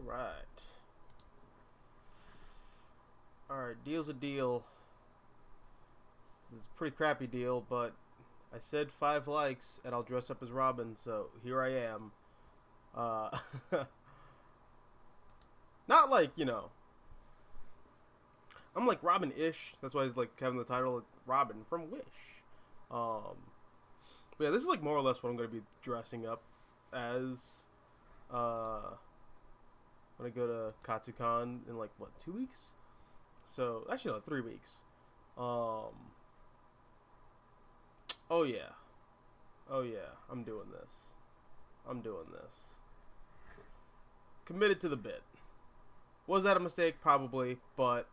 Alright. Alright, deal's a deal. This is a pretty crappy deal, but I said 5 likes and I'll dress up as Robin, so here I am. Not like, you know, I'm like Robin-ish. That's why he's like having the title like Robin from Wish. But yeah, this is like more or less what I'm gonna be dressing up as when I go to Katsucon in like what, 2 weeks? So actually no, 3 weeks. Oh yeah. Oh yeah, I'm doing this. Committed to the bit. Was that a mistake? Probably, but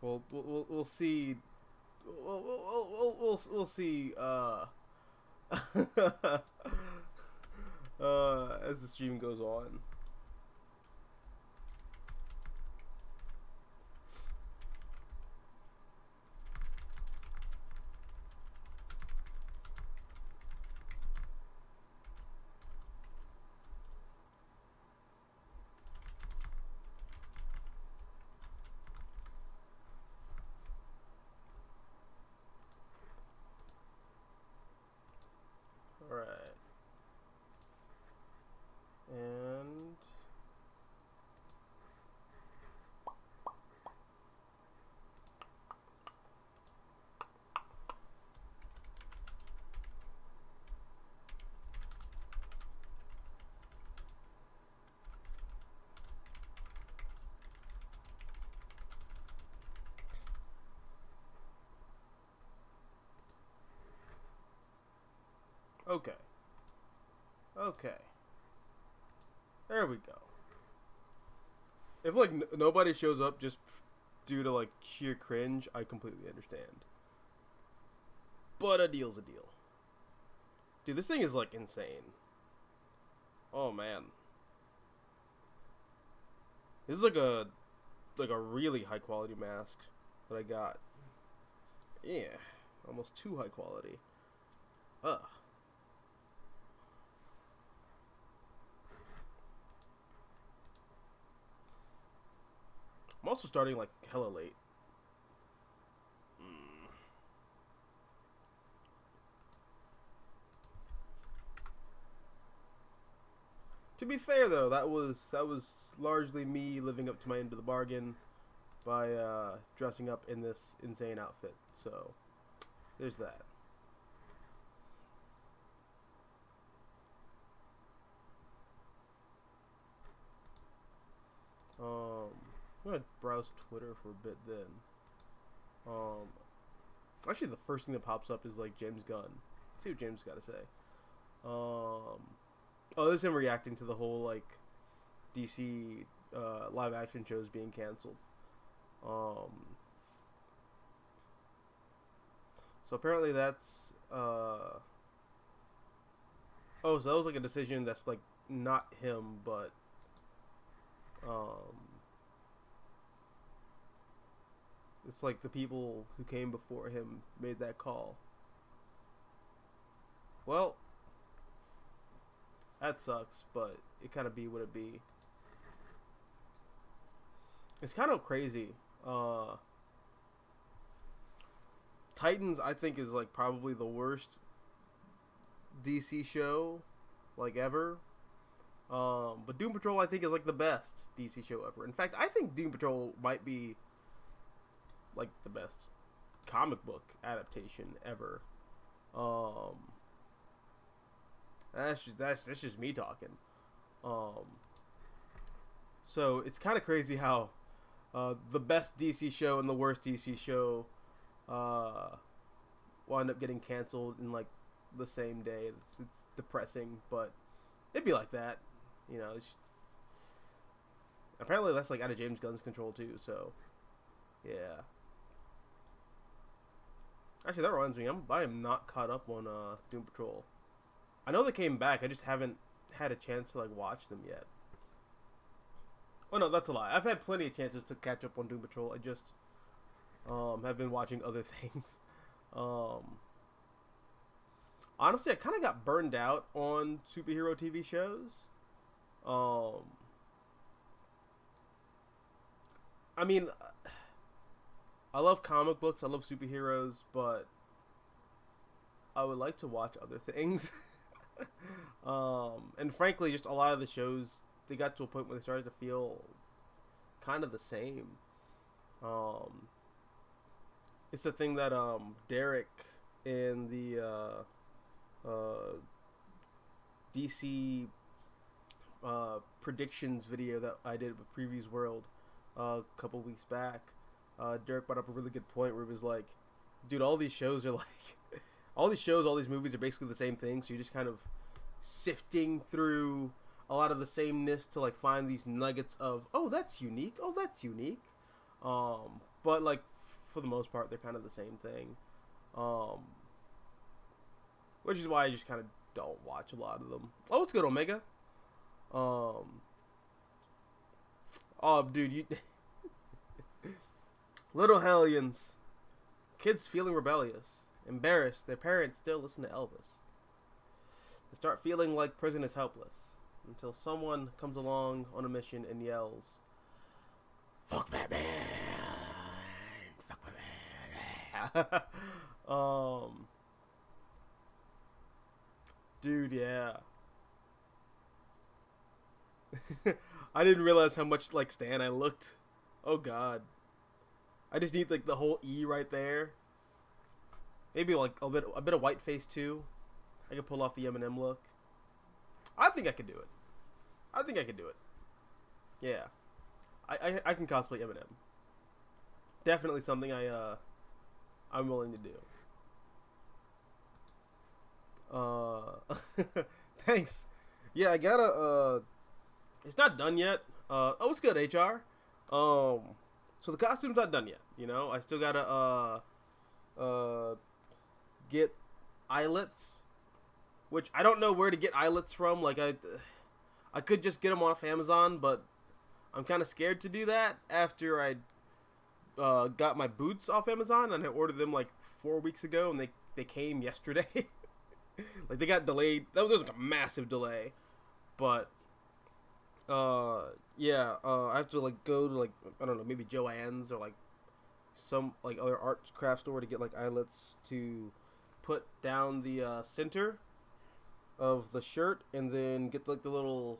we'll see. We'll see. As the stream goes on. Alright. And okay. There we go. If like nobody shows up just due to like sheer cringe, I completely understand. But a deal's a deal. Dude, this thing is like insane. Oh man. This is like a really high quality mask that I got. Yeah, almost too high quality. Ugh. I'm also starting like hella late. To be fair though, that was largely me living up to my end of the bargain by dressing up in this insane outfit. So there's that. I'm gonna browse Twitter for a bit then. Actually, the first thing that pops up is like James Gunn. Let's see what James got to say. Oh, this is him reacting to the whole like DC live action shows being canceled. So apparently that's oh, so that was like a decision that's like not him, but it's like the people who came before him made that call. Well, that sucks, but it kind of be what it be. It's kind of crazy. Titans, I think, is like probably the worst DC show like ever. But Doom Patrol, I think, is like the best DC show ever. In fact, I think Doom Patrol might be like the best comic book adaptation ever. That's just me talking. So it's kind of crazy how the best DC show and the worst DC show wind up getting canceled in like the same day. It's depressing, but it'd be like that, you know. Apparently that's like out of James Gunn's control too. So yeah. Actually, that reminds me, I am not caught up on Doom Patrol. I know they came back. I just haven't had a chance to like watch them yet. Oh no, that's a lie. I've had plenty of chances to catch up on Doom Patrol. I just have been watching other things. Honestly, I kind of got burned out on superhero TV shows. I mean, I love comic books. I love superheroes, but I would like to watch other things. And frankly, just a lot of the shows, they got to a point where they started to feel kind of the same. Um, it's the thing that Derek in the DC predictions video that I did with Previews World a couple weeks back. Derek brought up a really good point where it was like, dude, all these shows are like, all these movies are basically the same thing. So you're just kind of sifting through a lot of the sameness to like find these nuggets of, oh, that's unique. Oh, that's unique. But like for the most part, they're kind of the same thing. Which is why I just kind of don't watch a lot of them. Oh, it's good, Omega. Oh, dude, you little hellions, kids feeling rebellious, embarrassed. Their parents still listen to Elvis. They start feeling like prison is helpless until someone comes along on a mission and yells, "Fuck Batman! Fuck Batman!" Dude, yeah. I didn't realize how much like Stan I looked. Oh God. I just need like the whole E right there. Maybe like a bit of white face too. I could pull off the Eminem look. I think I could do it. Yeah. I can cosplay Eminem. Definitely something I'm willing to do. Thanks. Yeah, I gotta it's not done yet. Oh, it's good, HR. So the costume's not done yet. You know, I still gotta get eyelets, which I don't know where to get eyelets from. Like I could just get them off Amazon, but I'm kind of scared to do that after I got my boots off Amazon and I ordered them like 4 weeks ago and they came yesterday. Like they got delayed. That was like a massive delay, but yeah, I have to like go to like, I don't know, maybe Joann's or like some like other art craft store to get like eyelets to put down the center of the shirt, and then get like the little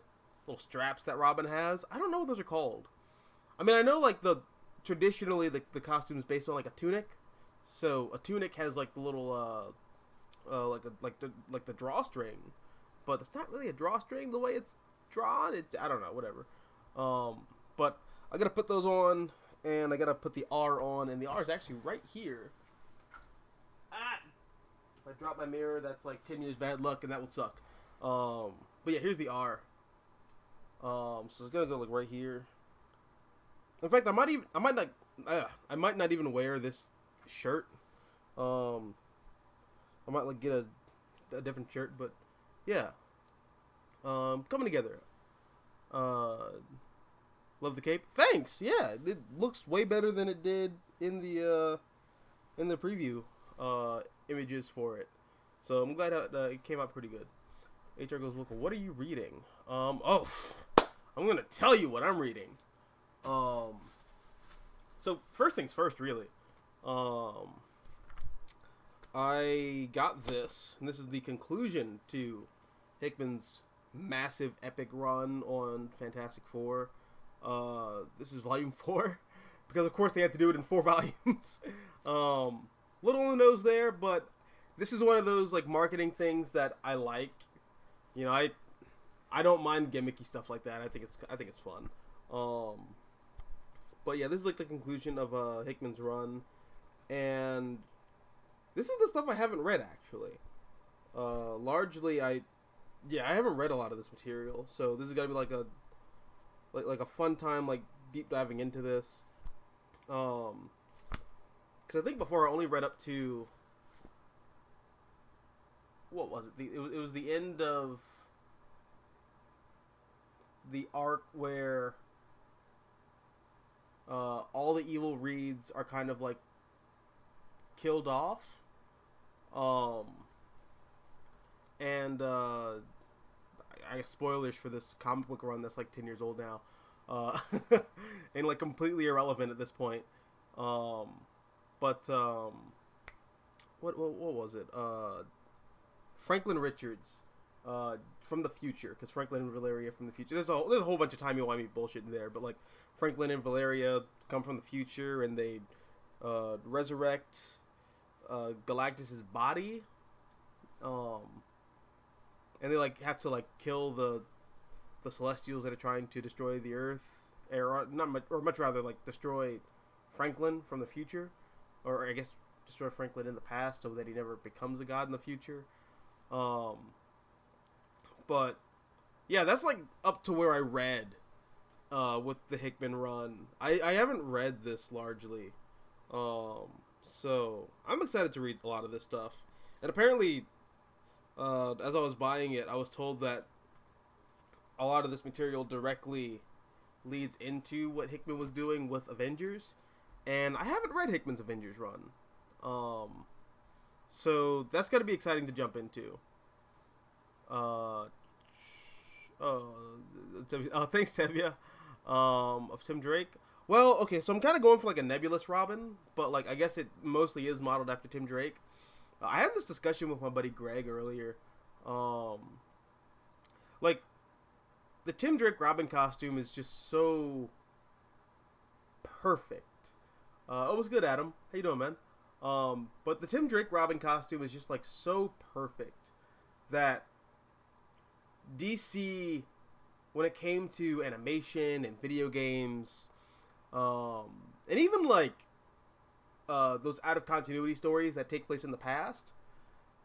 straps that Robin has. I don't know what those are called. I mean, I know like traditionally the costume is based on like a tunic, so a tunic has like the little like the drawstring, but it's not really a drawstring the way it's drawn. It's, I don't know, whatever. But I gotta put those on, and I gotta put the R on, and the R is actually right here. If I drop my mirror, that's like 10 years bad luck, and that will suck. But yeah, here's the R. So it's gonna go like right here. In fact, I might not even wear this shirt. I might like get a different shirt, but yeah. Coming together. Love the cape. Thanks. Yeah, it looks way better than it did in the preview images for it. So I'm glad it came out pretty good. HR goes, look, what are you reading? I'm gonna tell you what I'm reading. So first things first, really. I got this, and this is the conclusion to Hickman's massive epic run on Fantastic Four. This is volume 4, because of course they had to do it in 4 volumes. Little on the nose there, but this is one of those like marketing things that I like. You know, I don't mind gimmicky stuff like that. I think it's fun. But yeah, this is like the conclusion of Hickman's run, and this is the stuff I haven't read actually. Largely, I haven't read a lot of this material, so this is gonna be like a fun time, like deep diving into this. Because I think before I only read up to, what was it? It was the end of the arc where all the evil Reeds are kind of like killed off. And I guess spoilers for this comic book run that's like 10 years old now. uh, and like completely irrelevant at this point. Um, but what was it? Franklin Richards, from the future, because Franklin and Valeria from the future. There's a whole bunch of timey-wimey bullshit in there, but like Franklin and Valeria come from the future and they resurrect Galactus's body, and they like have to like kill the Celestials that are trying to destroy the Earth, or not much, or much rather like destroy Franklin from the future, or I guess destroy Franklin in the past so that he never becomes a god in the future. Um, but yeah, that's like up to where I read with the Hickman run. I haven't read this largely, so I'm excited to read a lot of this stuff. And apparently, as I was buying it, I was told that a lot of this material directly leads into what Hickman was doing with Avengers, and I haven't read Hickman's Avengers run, so that's got to be exciting to jump into. Thanks, Tevia. Of Tim Drake. Well, okay, so I'm kind of going for like a nebulous Robin, but like I guess it mostly is modeled after Tim Drake. I had this discussion with my buddy Greg earlier. Like the Tim Drake Robin costume is just so perfect. Oh, what's good, Adam? How you doing, man? But the Tim Drake Robin costume is just like so perfect that DC, when it came to animation and video games, and even like those out of continuity stories that take place in the past,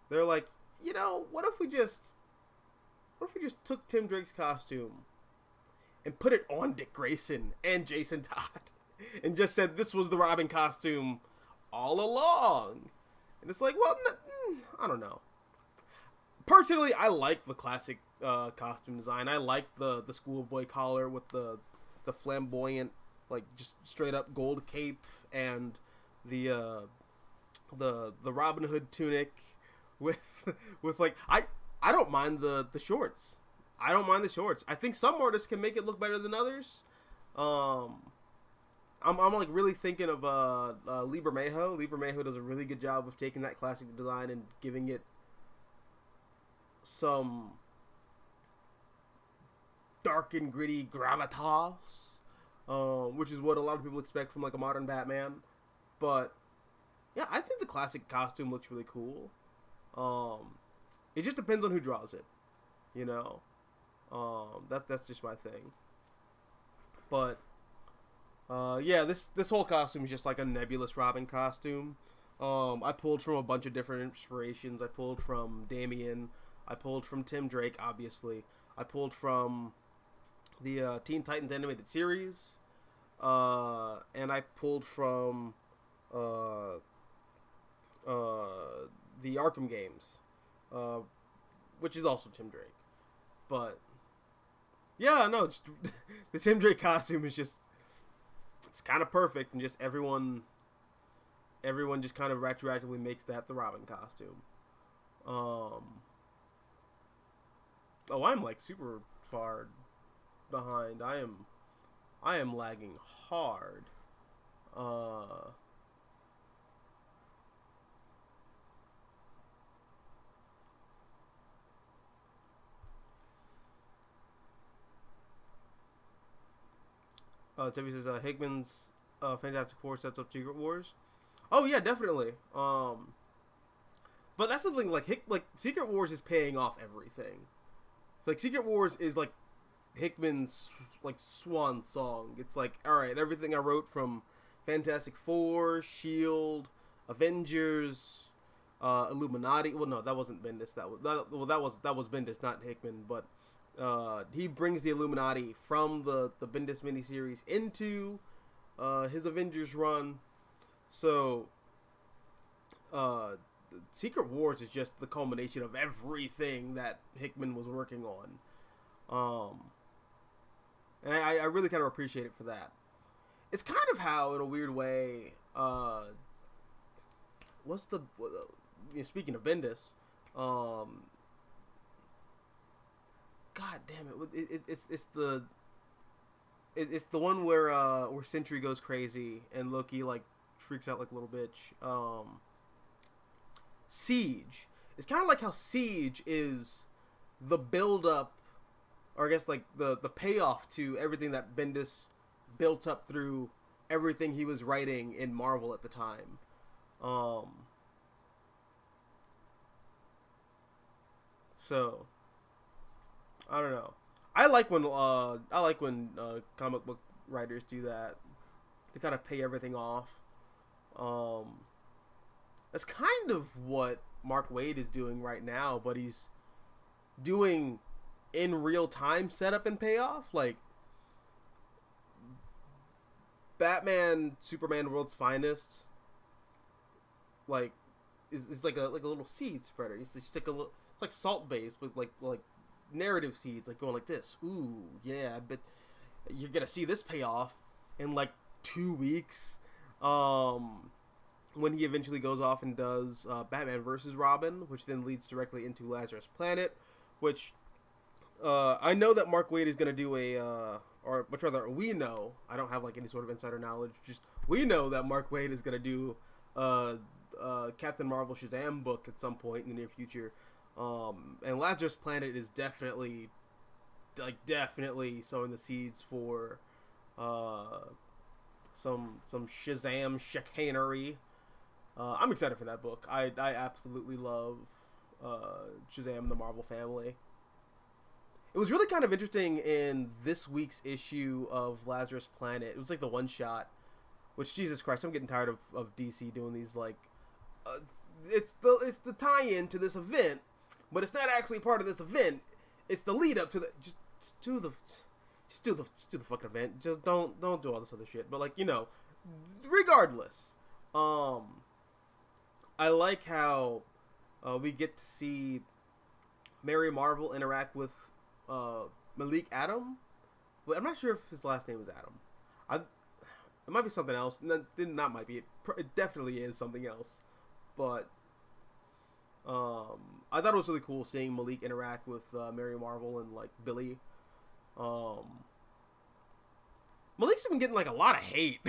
they're like, you know, what if we just took Tim Drake's costume and put it on Dick Grayson and Jason Todd and just said this was the Robin costume all along? And it's like, well, I don't know. Personally, I like the classic costume design. I like the schoolboy collar with the flamboyant, like just straight up gold cape, and the Robin Hood tunic with like I don't mind the shorts. I don't mind the shorts. I think some artists can make it look better than others. I'm like really thinking of Lee Bermejo. Lee Bermejo does a really good job of taking that classic design and giving it some dark and gritty gravitas, which is what a lot of people expect from like a modern Batman. But yeah, I think the classic costume looks really cool. It just depends on who draws it, you know. That's just my thing. But yeah, this whole costume is just like a nebulous Robin costume. I pulled from a bunch of different inspirations. I pulled from Damian. I pulled from Tim Drake, obviously. I pulled from the Teen Titans animated series. And I pulled from the Arkham games, which is also Tim Drake. But yeah, no, just the Tim Drake costume is just, it's kind of perfect, and just everyone just kind of retroactively makes that the Robin costume. Oh, I'm like super far behind. I am lagging hard. Debbie says Hickman's Fantastic Four sets up Secret Wars. Oh yeah, definitely. But that's the thing. Like Secret Wars is paying off everything. It's like Secret Wars is like Hickman's like swan song. It's like, all right, everything I wrote from Fantastic Four, Shield, Avengers, Illuminati. Well, no, that wasn't Bendis. That was Bendis, not Hickman. But he brings the Illuminati from the Bendis miniseries into his Avengers run. So Secret Wars is just the culmination of everything that Hickman was working on. And I really kind of appreciate it for that. It's kind of how, in a weird way, speaking of Bendis, God damn it, it's it's the one where Sentry goes crazy and Loki like freaks out like a little bitch. Siege. It's kind of like how Siege is the build up, or I guess like the payoff to everything that Bendis built up through everything he was writing in Marvel at the time. So I don't know. I like when comic book writers do that. They kind of pay everything off. That's kind of what Mark Waid is doing right now, but he's doing in real time setup and payoff. Like Batman, Superman, World's Finest, like is like a little seed spreader. It's just like it's like salt based with like narrative seeds, like going like this. Ooh, yeah, I bet you're gonna see this payoff in like 2 weeks. When he eventually goes off and does Batman versus Robin, which then leads directly into Lazarus Planet, which I know that Mark Waid is gonna do or much rather we know. I don't have like any sort of insider knowledge. Just we know that Mark Waid is gonna do Captain Marvel Shazam book at some point in the near future. And Lazarus Planet is definitely sowing the seeds for some Shazam chicanery. I'm excited for that book. I absolutely love Shazam, the Marvel family. It was really kind of interesting in this week's issue of Lazarus Planet. It was like the one shot, which Jesus Christ, I'm getting tired of DC doing these like it's the tie-in to this event. But it's not actually part of this event. It's the lead up to the just do the fucking event. Just don't do all this other shit. But like, you know, regardless, I like how we get to see Mary Marvel interact with Malik Adam. But I'm not sure if his last name is Adam. It might be something else. Not might be. It definitely is something else. But I thought it was really cool seeing Malik interact with Mary Marvel and like Billy. Malik's been getting like a lot of hate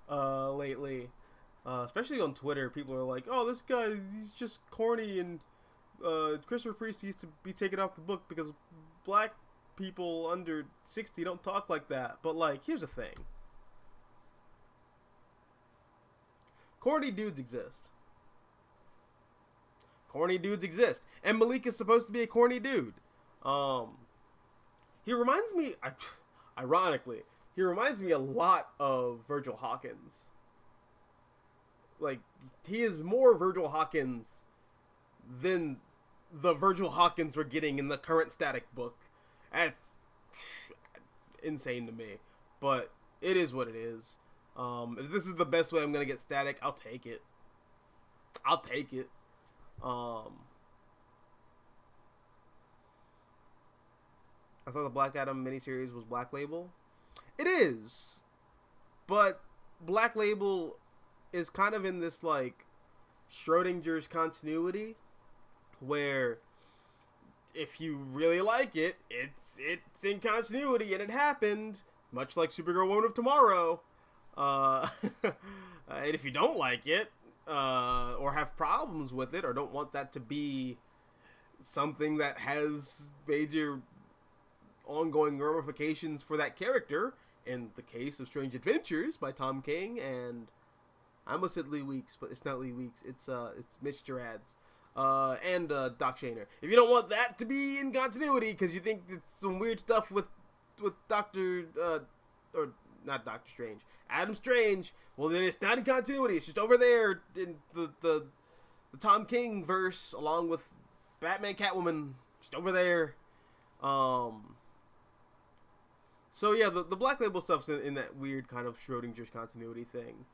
lately, especially on Twitter. People are like, "Oh, this guy, he's just corny," and Christopher Priest used to be taken off the book because black people under 60 don't talk like that. But like, here's the thing: corny dudes exist. Corny dudes exist. And Malik is supposed to be a corny dude. He reminds me, ironically, he reminds me a lot of Virgil Hawkins. Like, he is more Virgil Hawkins than the Virgil Hawkins we're getting in the current Static book. And insane to me. But it is what it is. If this is the best way I'm going to get Static, I'll take it. I thought the Black Adam miniseries was Black Label. It is, but Black Label is kind of in this like Schrodinger's continuity, where if you really like it, it's in continuity and it happened, much like Supergirl Woman of Tomorrow. And if you don't like it, or have problems with it, or don't want that to be something that has major ongoing ramifications for that character, in the case of Strange Adventures by Tom King and I almost said Lee Weeks, but it's not Lee Weeks, it's Mitch Gerads, and Doc Shaner. If you don't want that to be in continuity because you think it's some weird stuff with Doctor or not Doctor Strange, Adam Strange, well then it's not in continuity. It's just over there in the Tom King verse, along with Batman, Catwoman, just over there. So yeah, the Black Label stuff's in that weird kind of Schrodinger's continuity thing.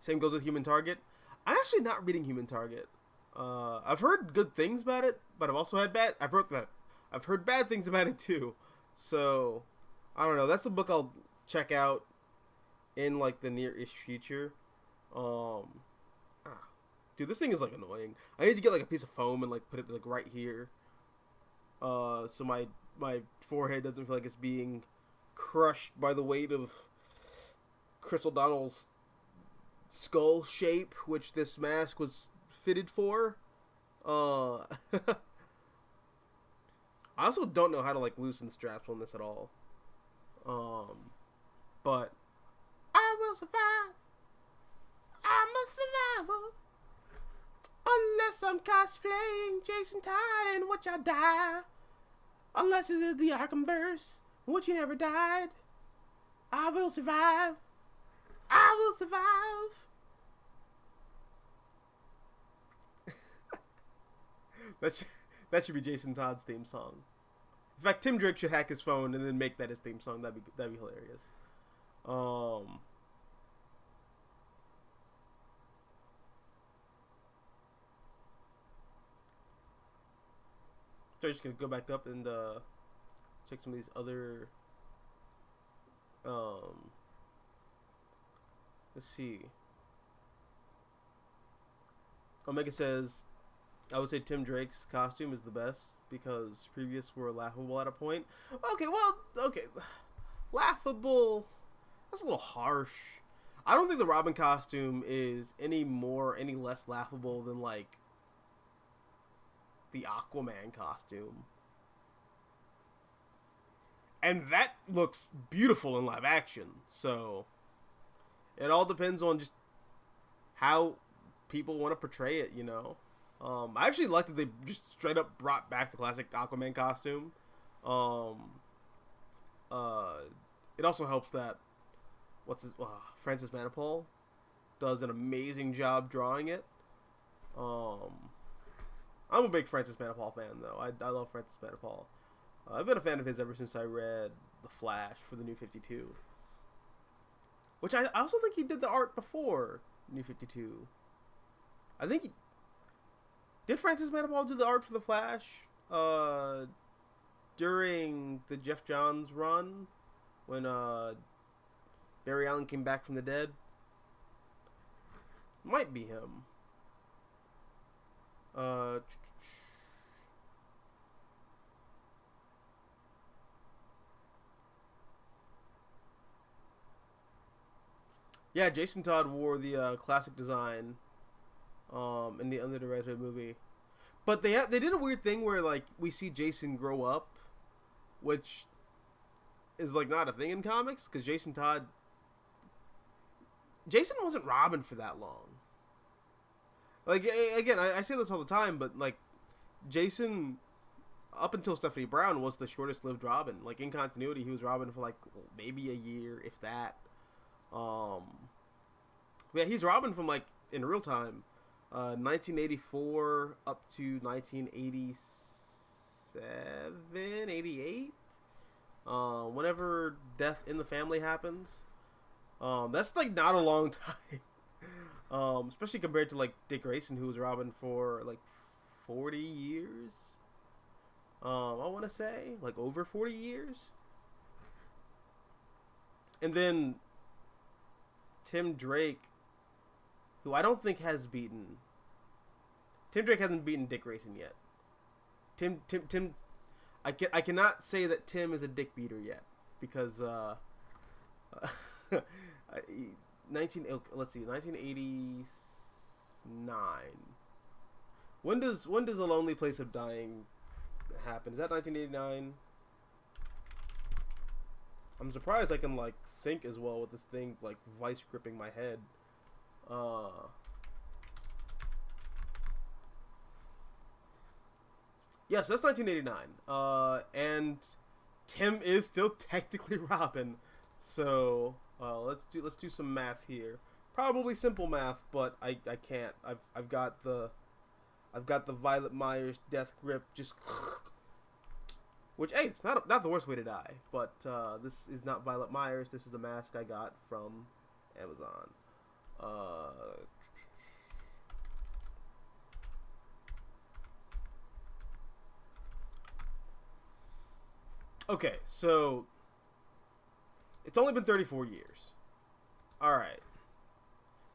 Same goes with Human Target. I'm actually not reading Human Target. I've heard good things about it, but I've also had I've heard bad things about it too. So I don't know. That's a book I'll check out in like the near-ish future. Dude, this thing is like annoying. I need to get like a piece of foam and like put it like right here. so my forehead doesn't feel like it's being crushed by the weight of Chris O'Donnell's skull shape, which this mask was fitted for. I also don't know how to like loosen straps on this at all. But I will survive. I'm a survivor. Unless I'm cosplaying Jason Todd and watch I die. Unless it is the Arkhamverse, in which you never died. I will survive. I will survive. That should be Jason Todd's theme song. In fact, Tim Drake should hack his phone and then make that his theme song. That'd be hilarious. So I'm just gonna go back up and check some of these other. Let's see. Omega says, I would say Tim Drake's costume is the best because previous were laughable at a point. Okay. Laughable. That's a little harsh. I don't think the Robin costume is any less laughable than like the Aquaman costume. And that looks beautiful in live action. So it all depends on just how people want to portray it, you know. I actually like that they just straight up brought back the classic Aquaman costume. It also helps that Francis Manapul does an amazing job drawing it. I'm a big Francis Manapul fan, though. I love Francis Manapul. I've been a fan of his ever since I read The Flash for the New 52. Which I also think he did the art before New 52. I think did Francis Manapul do the art for The Flash during the Jeff Johns run when Barry Allen came back from the dead? Might be him. Yeah, Jason Todd wore the classic design in the Under the Red Hood movie. But they did a weird thing where like we see Jason grow up, which is like not a thing in comics because Jason wasn't Robin for that long. Like again, I say this all the time, but like Jason, up until Stephanie Brown, was the shortest lived Robin. Like in continuity, he was Robin for like maybe a year, if that. Yeah, he's Robin from like in real time, 1984 up to 1987, 88. Whenever Death in the Family happens, that's like not a long time. Especially compared to like Dick Grayson, who was Robin for like 40 years. I want to say like over 40 years. And then Tim Drake, who I don't think has beaten. Tim Drake hasn't beaten Dick Grayson yet. Tim. I cannot say that Tim is a dick beater yet because 1989. When does A Lonely Place of Dying happen? Is that 1989? I'm surprised I can like think as well with this thing like vice gripping my head. Yes, that's 1989. And Tim is still technically Robin. So let's do some math here. Probably simple math, but I can't. I've got the Violet Myers death grip just. Which, hey, it's not the worst way to die, but this is not Violet Myers. This is a mask I got from Amazon. Okay, so it's only been 34 years. All right,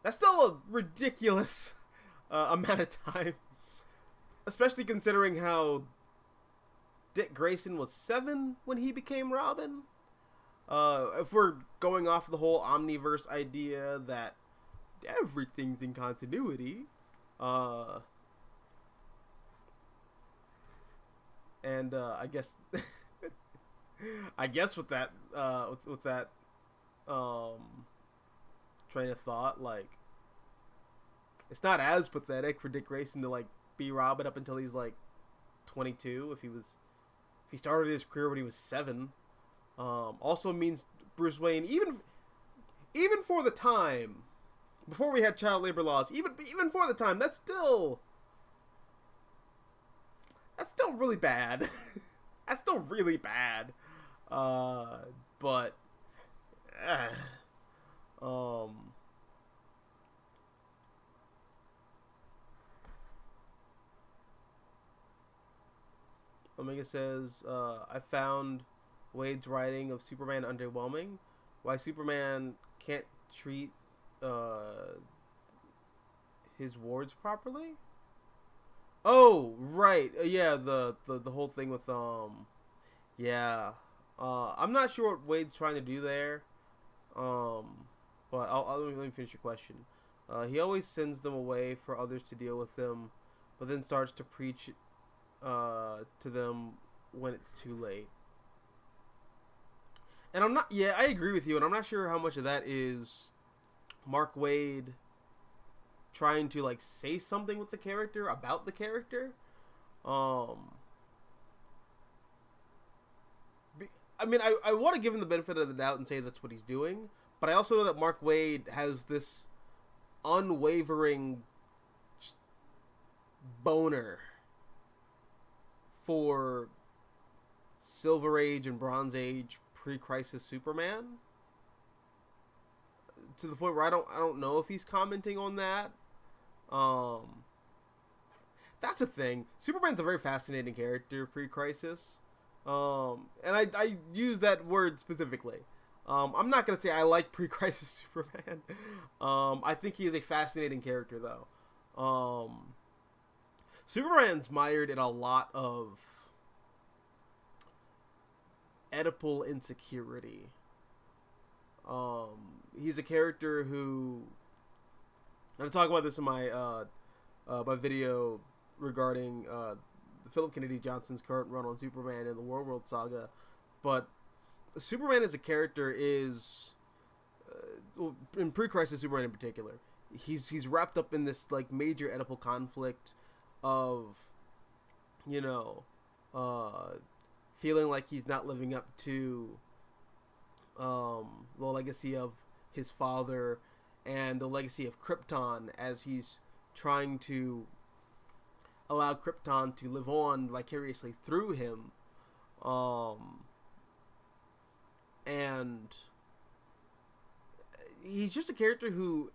that's still a ridiculous amount of time, especially considering how Dick Grayson was 7 when he became Robin. If we're going off the whole Omniverse idea that everything's in continuity, and I guess with that with that train of thought, like, it's not as pathetic for Dick Grayson to like be Robin up until he's like 22 if he started his career when he was 7. Also means Bruce Wayne, even for the time before we had child labor laws, even for the time, that's still really bad. That's still really bad. But Omega says, I found Wade's writing of Superman underwhelming. Why Superman can't treat his wards properly? Oh, right. Yeah, the whole thing with yeah. I'm not sure what Wade's trying to do there. But let me finish your question. He always sends them away for others to deal with them, but then starts to preach to them when it's too late. And I agree with you, and I'm not sure how much of that is Mark Waid trying to like say something with the character about the character. I mean, I want to give him the benefit of the doubt and say that's what he's doing, but I also know that Mark Waid has this unwavering boner for Silver Age and Bronze Age pre-Crisis Superman, to the point where I don't know if he's commenting on that. That's a thing. Superman's a very fascinating character pre-Crisis. And I use that word specifically. I'm not going to say I like pre-Crisis Superman. I think he is a fascinating character, though. Superman's mired in a lot of Oedipal insecurity. He's a character who... I'm going to talk about this in my my video regarding Philip Kennedy Johnson's current run on Superman and the World Saga, but Superman as a character is, in pre-Crisis Superman in particular, he's wrapped up in this like major Oedipal conflict of, feeling like he's not living up to the legacy of his father and the legacy of Krypton, as he's trying to allow Krypton to live on vicariously through him. And he's just a character who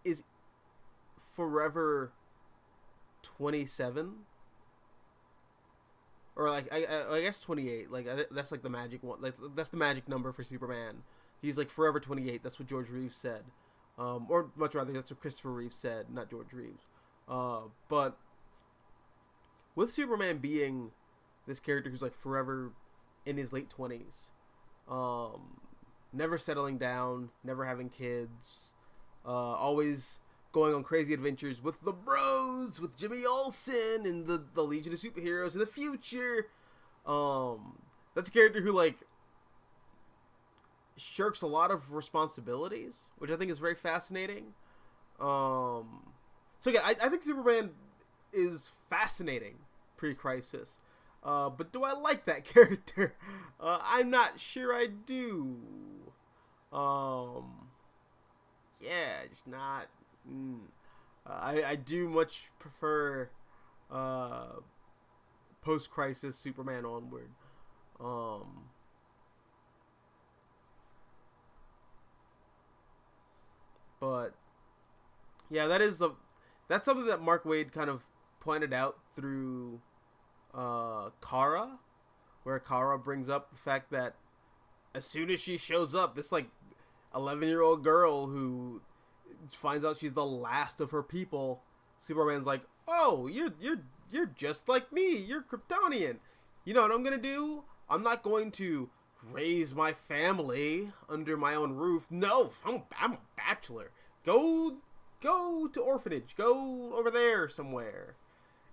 is forever 27, or like I guess 28. Like that's like the magic one. Like that's the magic number for Superman. He's like forever 28. That's what George Reeves said, or much rather, that's what Christopher Reeves said, not George Reeves. But with Superman being this character who's like forever in his late 20s, never settling down, never having kids, always going on crazy adventures with the bros, with Jimmy Olsen and the Legion of Superheroes in the future. That's a character who like shirks a lot of responsibilities, which I think is very fascinating. So again, I think Superman is fascinating pre-Crisis. But do I like that character? I'm not sure I do. Yeah, just not. I do much prefer post-Crisis Superman onward. But yeah, that's something that Mark Waid kind of pointed out through Kara, where Kara brings up the fact that as soon as she shows up, this like 11-year-old girl who finds out she's the last of her people, Superman's like, "Oh, you're just like me. You're Kryptonian." You know what I'm gonna do? I'm not going to raise my family under my own roof. No, I'm a bachelor. Go to orphanage. Go over there somewhere.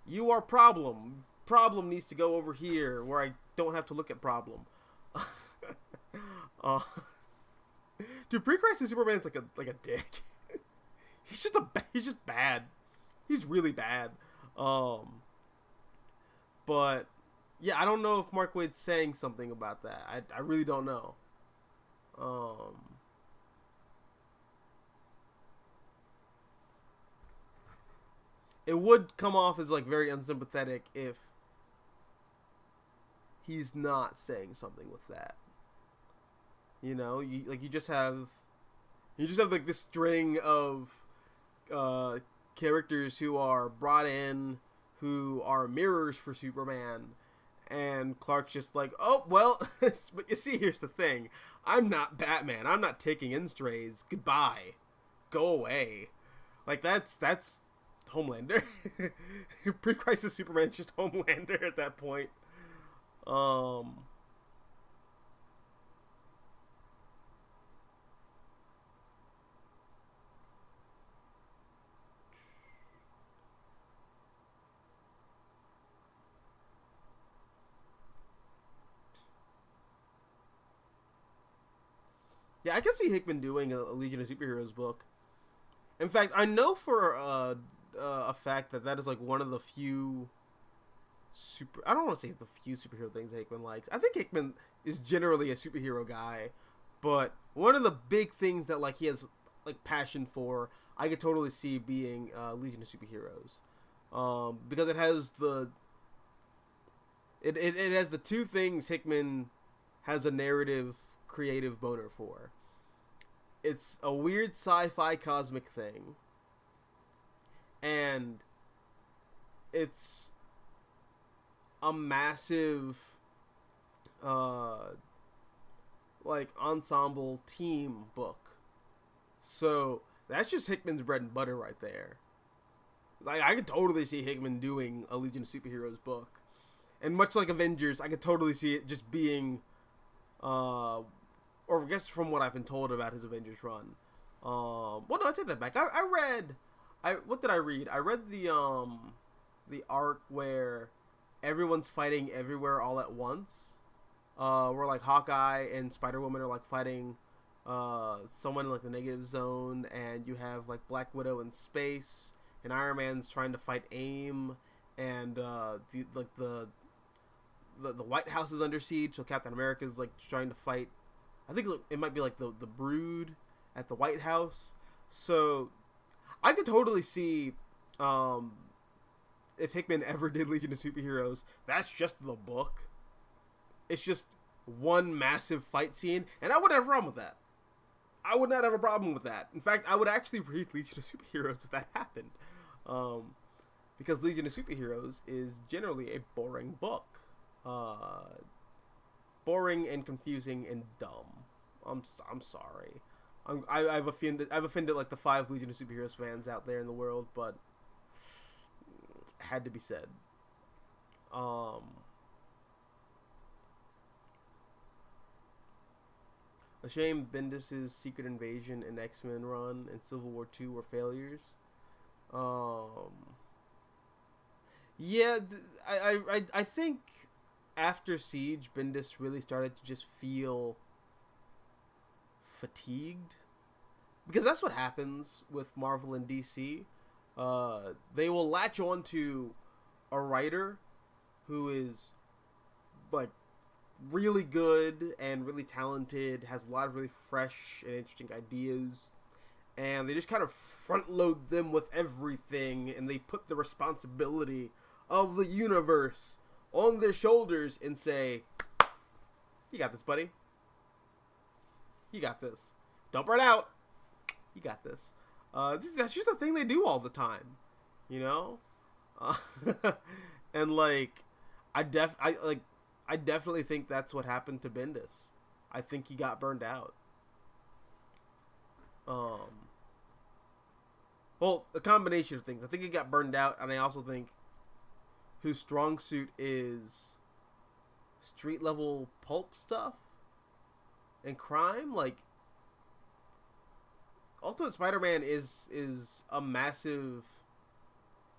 You are problem. Problem needs to go over here where I don't have to look at problem. uh, Dude, pre-crisis Superman's like a dick. He's just bad. He's really bad. But yeah, I don't know if Mark Waid's saying something about that. I really don't know. It would come off as like very unsympathetic if he's not saying something with that. You know, you just have like this string of characters who are brought in who are mirrors for Superman, and Clark's just like, oh well, but you see, here's the thing: I'm not Batman. I'm not taking in strays. Goodbye, go away. Like that's Homelander. Pre-crisis Superman's just Homelander at that point. Yeah, I can see Hickman doing a Legion of Superheroes book. In fact, I know for a fact that is like one of the few I don't want to say the few superhero things Hickman likes. I think Hickman is generally a superhero guy, but one of the big things that like he has like passion for, I could totally see being Legion of Superheroes, because it has it has the two things Hickman has a narrative creative boner for. It's a weird sci-fi cosmic thing, and it's a massive like ensemble team book. So that's just Hickman's bread and butter right there. Like I could totally see Hickman doing a Legion of Superheroes book. And much like Avengers, I could totally see it just being or I guess from what I've been told about his Avengers run. Well no, I take that back. What did I read? I read the arc where everyone's fighting everywhere all at once. Where like Hawkeye and Spider-Woman are like fighting someone in like the negative zone, and you have like Black Widow in space, and Iron Man's trying to fight AIM, and the White House is under siege, so Captain America's like trying to fight. I think it might be like the Brood at the White House. So I could totally see if Hickman ever did Legion of Superheroes, that's just the book. It's just one massive fight scene, and I would have a problem with that. I would not have a problem with that. In fact, I would actually read Legion of Superheroes if that happened. Because Legion of Superheroes is generally a boring book. Boring and confusing and dumb. I'm sorry. I've offended like the 5 Legion of Superheroes fans out there in the world, but it had to be said. A shame Bendis' Secret Invasion and X-Men run and Civil War 2 were failures. Yeah, I think after Siege, Bendis really started to just feel fatigued. Because that's what happens with Marvel and DC. They will latch on to a writer who is like really good and really talented, has a lot of really fresh and interesting ideas, and they just kind of front load them with everything, and they put the responsibility of the universe on their shoulders and say, you got this, buddy. You got this. Don't burn out. You got this. That's just a thing they do all the time, you know? And like, I definitely think that's what happened to Bendis. I think he got burned out. Well, a combination of things. I think he got burned out, and I also think his strong suit is street level pulp stuff and crime. Like, Ultimate Spider-Man is a massive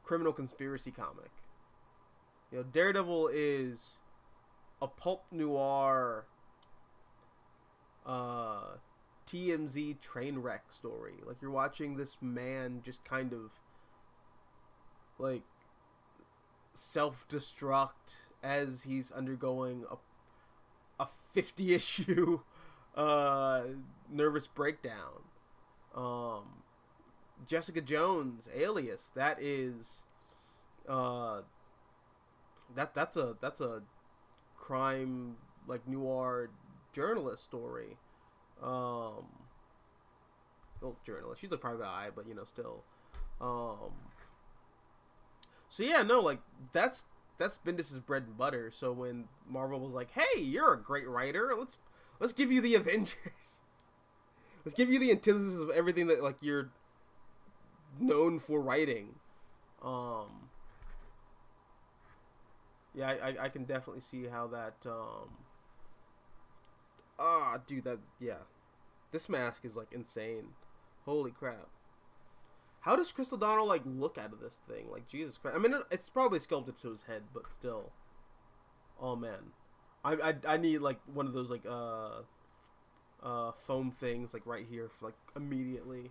criminal conspiracy comic. You know, Daredevil is a pulp noir TMZ train wreck story. Like, you're watching this man just kind of like self-destruct as he's undergoing a 50 issue nervous breakdown. Jessica Jones, Alias, that is that's a crime, like, noir journalist story. Well, journalist, she's a private eye, but you know, still. So yeah, no, like, that's Bendis' bread and butter. So when Marvel was like, "Hey, you're a great writer. Let's give you the Avengers. Let's give you the antithesis of everything that, like, you're known for writing." Yeah, I can definitely see how that. Dude, this mask is, like, insane. Holy crap. How does Chris O'Donnell, like, look out of this thing? Like, Jesus Christ. I mean, it's probably sculpted to his head, but still. Oh, man. I need, like, one of those, like, foam things, like, right here, for, like, immediately.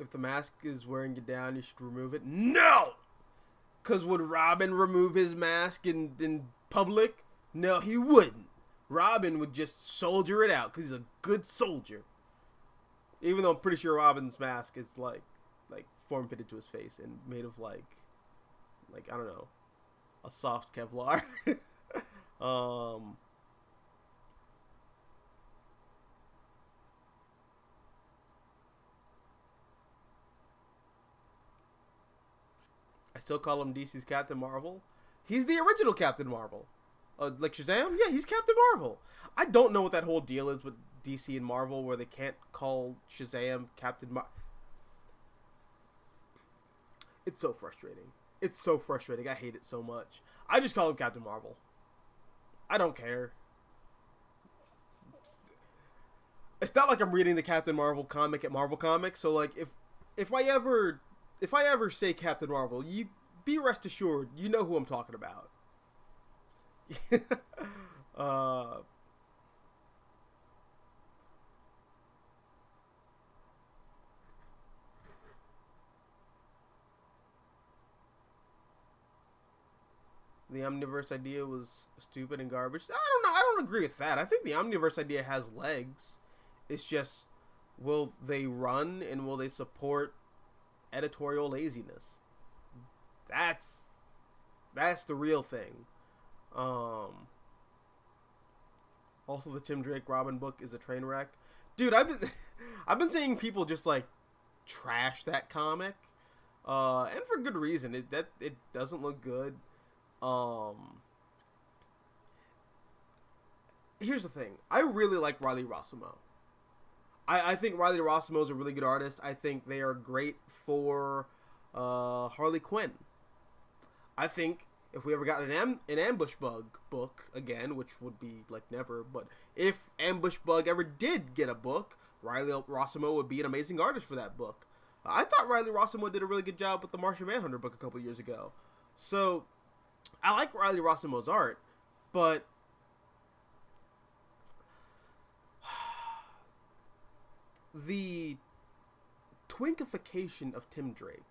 If the mask is wearing you down, you should remove it. No! Because would Robin remove his mask in public? No, he wouldn't. Robin would just soldier it out because he's a good soldier. Even though I'm pretty sure Robin's mask is like form-fitted to his face and made of like I don't know, a soft Kevlar. I still call him DC's Captain Marvel. He's the original Captain Marvel. Like Shazam? Yeah, he's Captain Marvel. I don't know what that whole deal is with DC and Marvel where they can't call Shazam Captain Marvel. It's so frustrating. It's so frustrating. I hate it so much. I just call him Captain Marvel. I don't care. It's not like I'm reading the Captain Marvel comic at Marvel Comics, so like if I ever say Captain Marvel, you be rest assured you know who I'm talking about. The Omniverse idea was stupid and garbage. I don't know. I don't agree with that. I think the Omniverse idea has legs. It's just, will they run and will they support editorial laziness? That's the real thing. Also, the Tim Drake Robin book is a train wreck. Dude, I've been seeing people just like trash that comic, and for good reason. It doesn't look good. Here's the thing. I really like Riley Rossimo. I think Riley Rossimo is a really good artist. I think they are great for Harley Quinn. I think if we ever got an Ambush Bug book again, which would be like never, but if Ambush Bug ever did get a book, Riley Rossimo would be an amazing artist for that book. I thought Riley Rossimo did a really good job with the Martian Manhunter book a couple years ago. So I like Riley Rossimo's art, but the twinkification of Tim Drake.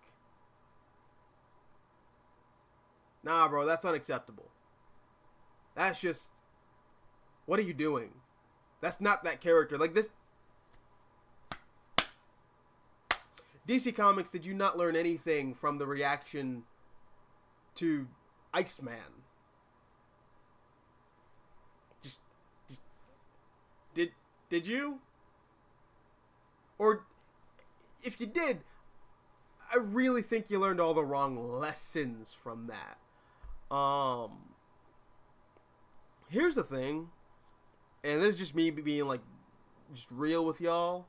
Nah, bro, that's unacceptable. That's just... What are you doing? That's not that character. Like, this... DC Comics, did you not learn anything from the reaction to Iceman? Just did you? Or, if you did, I really think you learned all the wrong lessons from that. Here's the thing, and this is just me being like just real with y'all.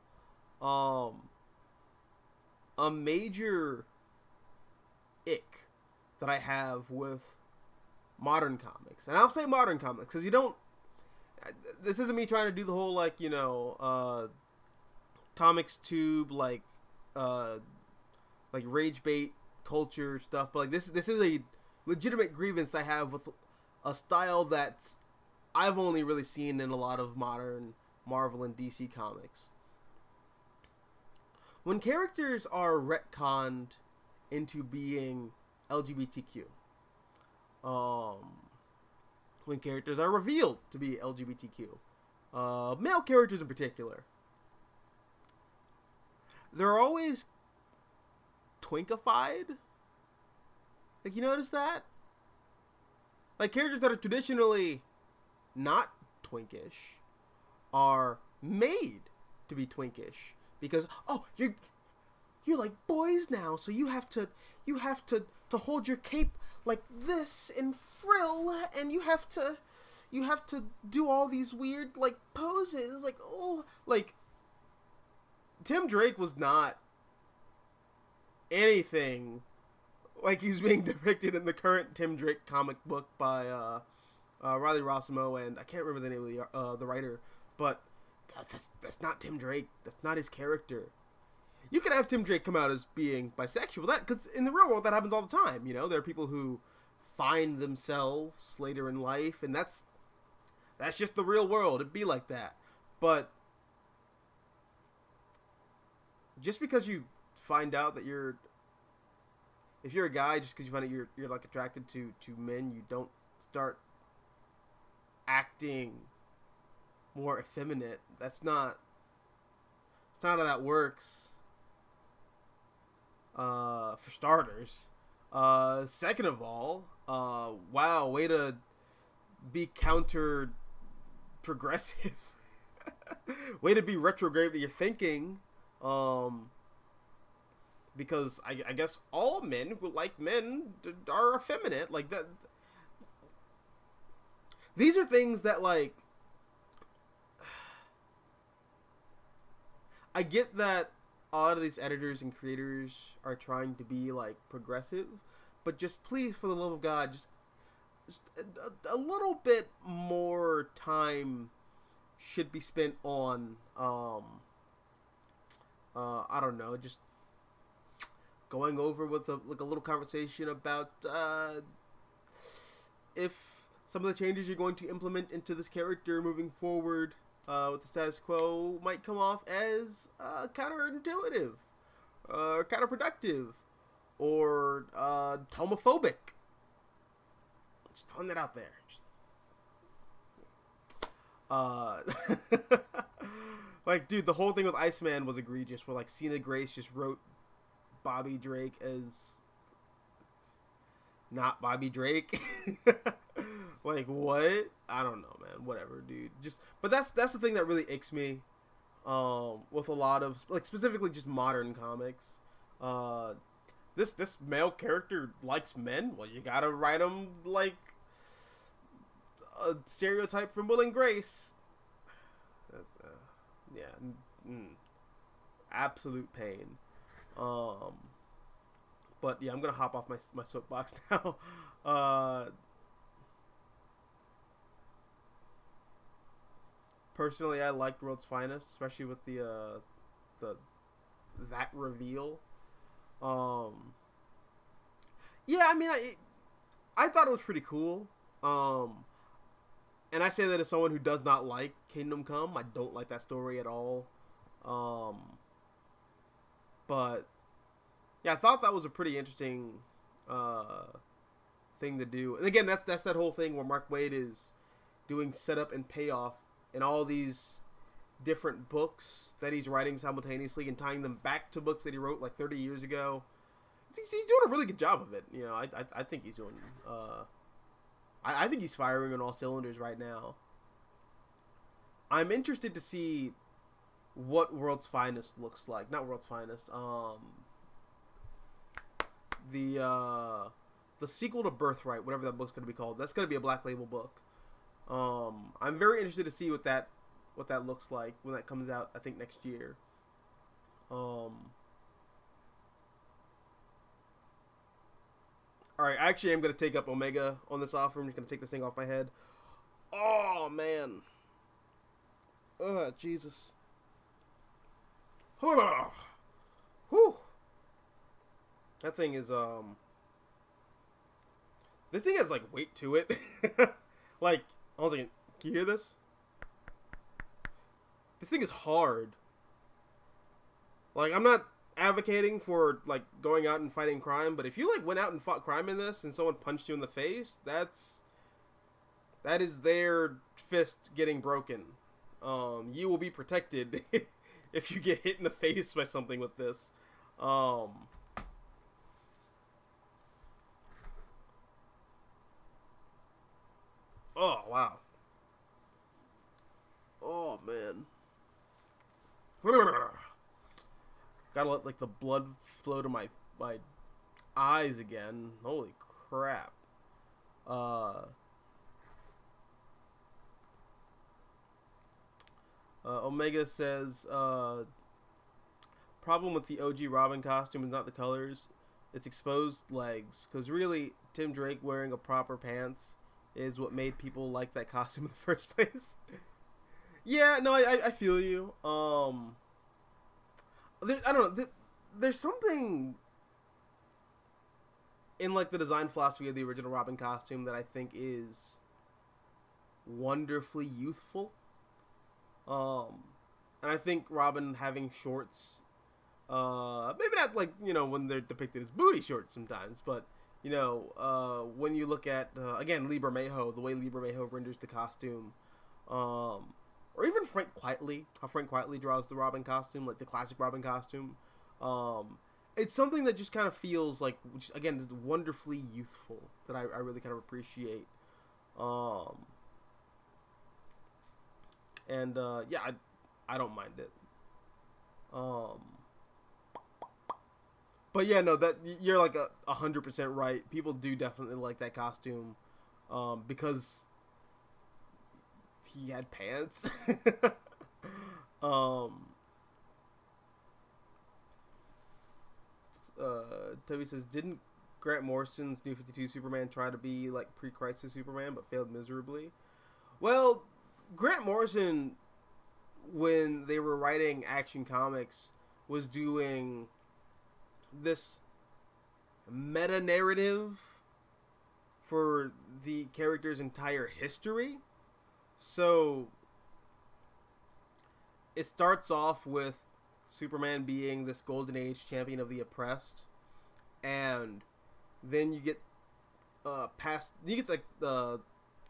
A major ick that I have with modern comics, and I'll say modern comics because you don't. This isn't me trying to do the whole like comics tube like rage bait culture stuff, but like this is a legitimate grievance I have with a style that's I've only really seen in a lot of modern Marvel and DC comics. When characters are retconned into being LGBTQ, when characters are revealed to be LGBTQ, male characters in particular, they're always twinkified. Like, you notice that? Like, characters that are traditionally not twinkish are made to be twinkish because you're like boys now, so you have to hold your cape like this in frill, and you have to do all these weird like poses, like Tim Drake was not anything like he's being depicted in the current Tim Drake comic book by Riley Rossimo, and I can't remember the name of the writer, but that's not Tim Drake. That's not his character. You could have Tim Drake come out as being bisexual, because in the real world that happens all the time. You know, there are people who find themselves later in life, and that's just the real world. It'd be like that. But just because you find out that if you're a guy, just because you find out you're like attracted to men, you don't start acting more effeminate. It's not how that works. For starters. Second of all, wow, way to be counter progressive. Way to be retrograde to your thinking. Because I guess all men who like men are effeminate. Like that. These are things that, like, I get that a lot of these editors and creators are trying to be like progressive, but just please, for the love of God, just a little bit more time should be spent on I don't know, just going over with a little conversation about if some of the changes you're going to implement into this character moving forward with the status quo might come off as counterintuitive, counterproductive, or homophobic. Just throwing that out there. Like, dude, the whole thing with Iceman was egregious, where like Cena Grace just wrote Bobby Drake as not Bobby Drake. Like, what? I don't know, man. Whatever, dude. But that's the thing that really icks me with a lot of, like, specifically just modern comics. This male character likes men. Well, you gotta write him like a stereotype from Will and Grace. Yeah, absolute pain. But yeah, I'm gonna hop off my soapbox now. Personally, I liked World's Finest, especially with that reveal. Yeah, I mean, I thought it was pretty cool. And I say that as someone who does not like Kingdom Come. I don't like that story at all. But yeah, I thought that was a pretty interesting thing to do. And again, that's that whole thing where Mark Waid is doing setup and payoff in all these different books that he's writing simultaneously and tying them back to books that he wrote like 30 years ago. He's doing a really good job of it. You know, I think he's doing. I think he's firing on all cylinders right now. I'm interested to see what World's Finest looks like. Not World's Finest. The sequel to Birthright, whatever that book's going to be called. That's going to be a Black Label book. I'm very interested to see what that looks like when that comes out. I think next year. All right, actually, I'm gonna take up Omega on this offer. I'm just gonna take this thing off my head. Oh man. Ugh, Jesus. Whew. That thing is This thing has like weight to it. Like, I was like, can you hear this? This thing is hard. Like, I'm not advocating for like going out and fighting crime, but if you like went out and fought crime in this and someone punched you in the face, that is their fist getting broken. You will be protected if you get hit in the face by something with this. Oh wow. Oh man. Gotta let like the blood flow to my eyes again. Holy crap. Omega says, problem with the OG Robin costume is not the colors, it's exposed legs. Because really, Tim Drake wearing a proper pants is what made people like that costume in the first place. Yeah, no, I feel you. I don't know. There's something in like the design philosophy of the original Robin costume that I think is wonderfully youthful. And I think Robin having shorts, maybe not like, you know, when they're depicted as booty shorts sometimes, but, you know, when you look at, again, Lee Bermejo, the way Lee Bermejo renders the costume, or even Frank Quitely, how Frank Quitely draws the Robin costume, like the classic Robin costume, it's something that just kind of feels like, which, again, is wonderfully youthful, that I really kind of appreciate. And yeah, I don't mind it. But yeah, no, that you're like 100% right. People do definitely like that costume, because he had pants. Toby says, didn't Grant Morrison's New 52 Superman try to be like pre-Crisis Superman but failed miserably? Well, Grant Morrison, when they were writing Action Comics, was doing this meta-narrative for the character's entire history. So it starts off with Superman being this Golden Age champion of the oppressed, and then you get to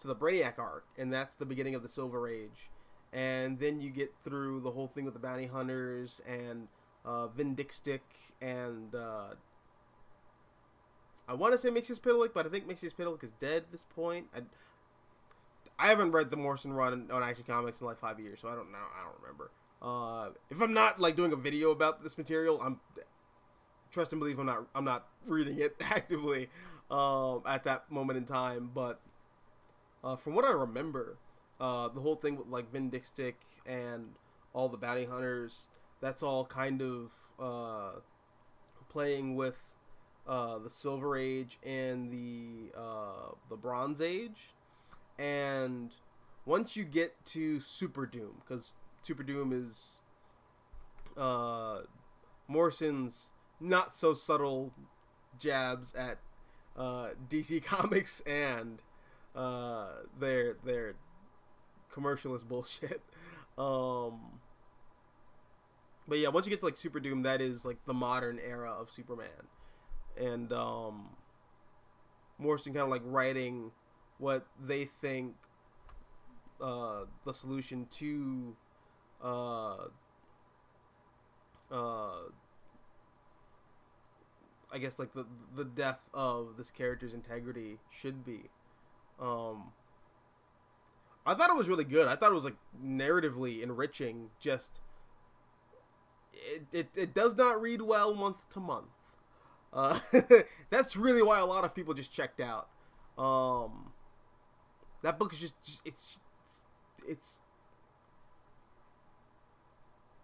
the Brainiac arc, and that's the beginning of the Silver Age. And then you get through the whole thing with the bounty hunters and Vindictic and I want to say Mixiospitalik, but I think Mixiospitalik is dead at this point. I haven't read the Morrison run on Action Comics in like 5 years, so I don't know. I don't remember. If I'm not like doing a video about this material, trust and believe I'm not reading it actively at that moment in time. But from what I remember, the whole thing with like Vindictic and all the bounty hunters, that's all kind of playing with the Silver Age and the Bronze Age. And once you get to Super Doom, because Super Doom is Morrison's not so subtle jabs at DC Comics and their commercialist bullshit. But yeah, once you get to like Super Doom, that is like the modern era of Superman, and Morrison kind of like writing what they think the solution to I guess like the death of this character's integrity should be. I thought it was really good. I thought it was like narratively enriching. Just it does not read well month to month. That's really why a lot of people just checked out. That book is it's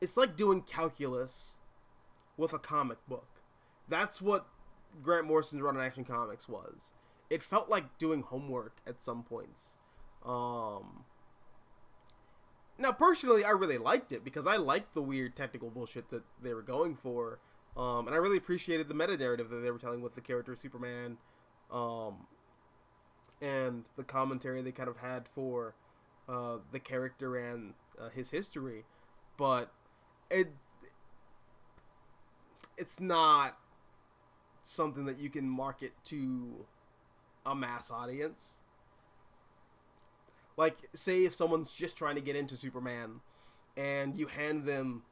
it's like doing calculus with a comic book. That's what Grant Morrison's run on Action Comics was. It felt like doing homework at some points. Now, personally, I really liked it because I liked the weird technical bullshit that they were going for. And I really appreciated the meta-narrative that they were telling with the character of Superman. And the commentary they kind of had for the character and his history. But it's not something that you can market to a mass audience. Like, say if someone's just trying to get into Superman and you hand them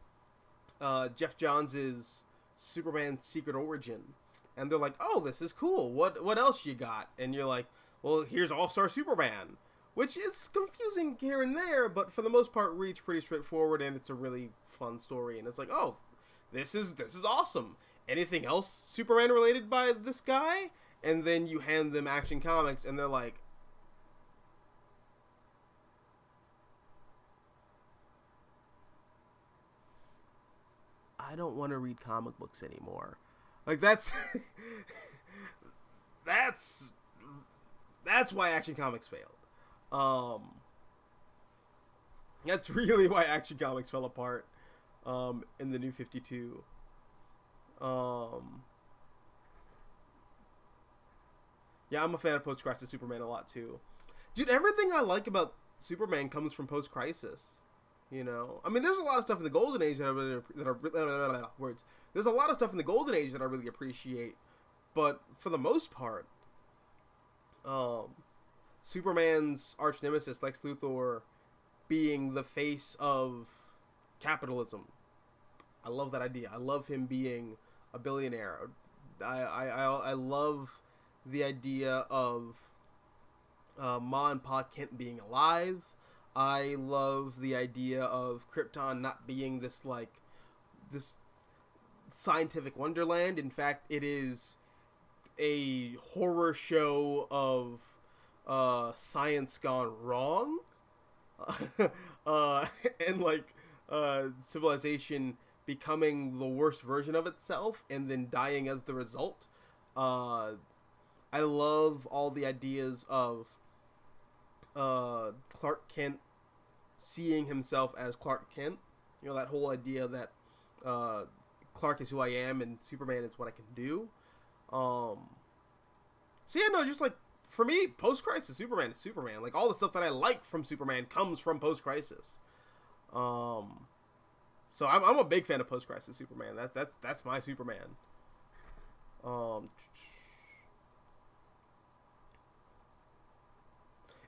Jeff Johns' Superman Secret Origin and they're like, oh, this is cool, what else you got? And you're like, well, here's All-Star Superman, which is confusing here and there, but for the most part reads pretty straightforward, and it's a really fun story. And it's like, oh, this is awesome. Anything else Superman related by this guy? And then you hand them Action Comics and they're like, I don't want to read comic books anymore. Like, that's that's why Action Comics failed. That's really why Action Comics fell apart in the New 52. Yeah, I'm a fan of Post-Crisis Superman a lot too. Dude, everything I like about Superman comes from Post-Crisis. You know, I mean, there's a lot of stuff in the Golden Age that I really There's a lot of stuff in the Golden Age that I really appreciate, but for the most part, Superman's arch nemesis Lex Luthor being the face of capitalism, I love that idea. I love him being a billionaire. I love the idea of Ma and Pa Kent being alive. I love the idea of Krypton not being this scientific wonderland. In fact, it is a horror show of science gone wrong. And civilization becoming the worst version of itself and then dying as the result. I love all the ideas of Clark Kent seeing himself as Clark Kent. You know, that whole idea that Clark is who I am and Superman is what I can do. So yeah, no, just like, for me, Post-Crisis Superman is Superman. Like, all the stuff that I like from Superman comes from Post-Crisis. So I'm a big fan of Post-Crisis Superman. That's my Superman.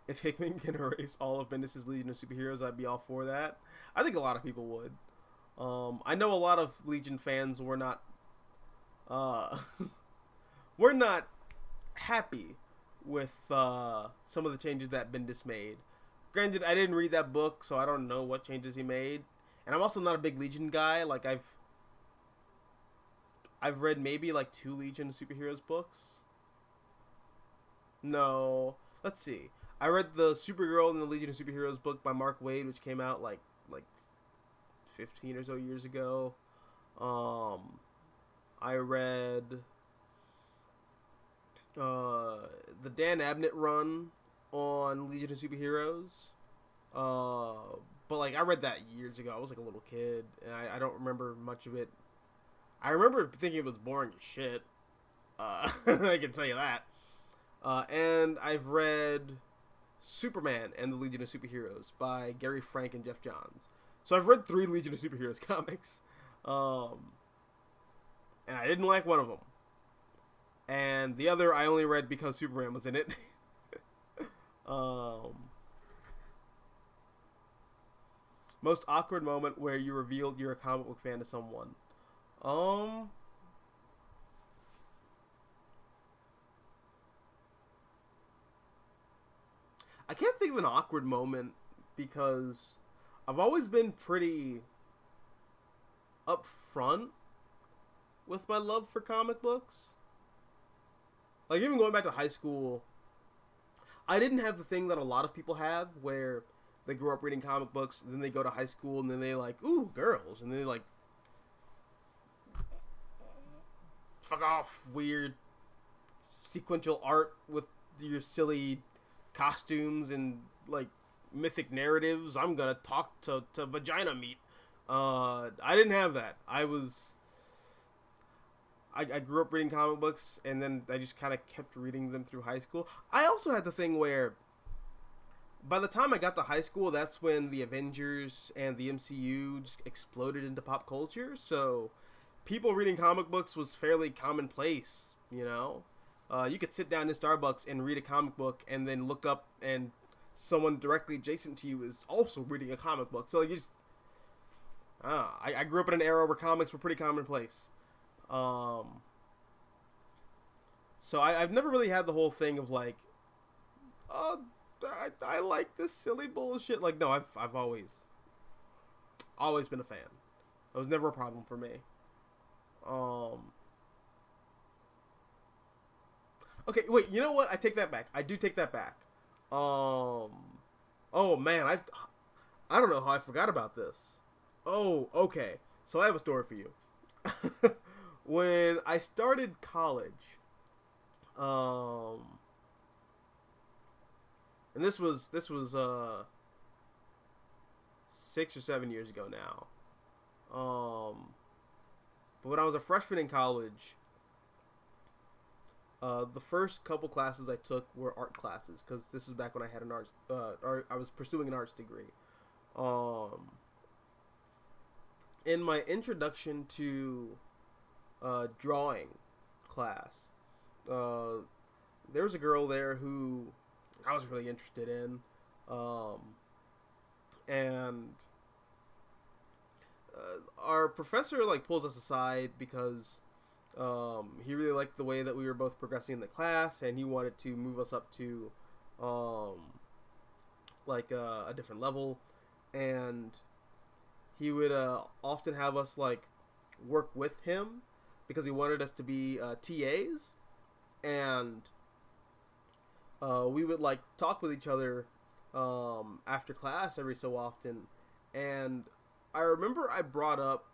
If Hickman can erase all of Bendis' Legion of Superheroes, I'd be all for that. I think a lot of people would. I know a lot of Legion fans were not we're not happy with some of the changes that Bendis made. Granted, I didn't read that book, so I don't know what changes he made. And I'm also not a big Legion guy. Like, I've read maybe like 2 Legion of Superheroes books. No, let's see. I read the Supergirl and the Legion of Superheroes book by Mark Waid, which came out like 15 or so years ago. I read the Dan Abnett run on Legion of Superheroes. But like, I read that years ago. I was like a little kid, and I don't remember much of it. I remember thinking it was boring as shit. I can tell you that. And I've read Superman and the Legion of Superheroes by Gary Frank and Jeff Johns. So I've read 3 Legion of Superheroes comics. And I didn't like one of them. And the other I only read because Superman was in it. Most awkward moment where you revealed you're a comic book fan to someone. I can't think of an awkward moment because I've always been pretty upfront with my love for comic books. Like, even going back to high school, I didn't have the thing that a lot of people have, where they grew up reading comic books, and then they go to high school, and then they like, ooh, girls, and then they like, fuck off, weird sequential art with your silly costumes and like mythic narratives. I'm gonna talk to vagina meat. I didn't have that. I grew up reading comic books, and then I just kind of kept reading them through high school. I also had the thing where, by the time I got to high school, that's when the Avengers and the MCU just exploded into pop culture. So, people reading comic books was fairly commonplace, you know? You could sit down in Starbucks and read a comic book, and then look up, and someone directly adjacent to you is also reading a comic book. So, you just... I grew up in an era where comics were pretty commonplace. So I've never really had the whole thing of like, oh, I like this silly bullshit. Like, no, I've always been a fan. It was never a problem for me. Okay, wait, you know what? I take that back. I do take that back. Oh man, I don't know how I forgot about this. Oh, okay. So I have a story for you. When I started college, and this was 6 or 7 years ago now. But when I was a freshman in college, the first couple classes I took were art classes, because this was back when I had an art, or I was pursuing an arts degree. In my introduction to drawing class, there was a girl there who I was really interested in, and our professor like pulls us aside because he really liked the way that we were both progressing in the class, and he wanted to move us up to like a different level, and he would often have us like work with him because he wanted us to be TAs, and we would like talk with each other after class every so often. And I remember I brought up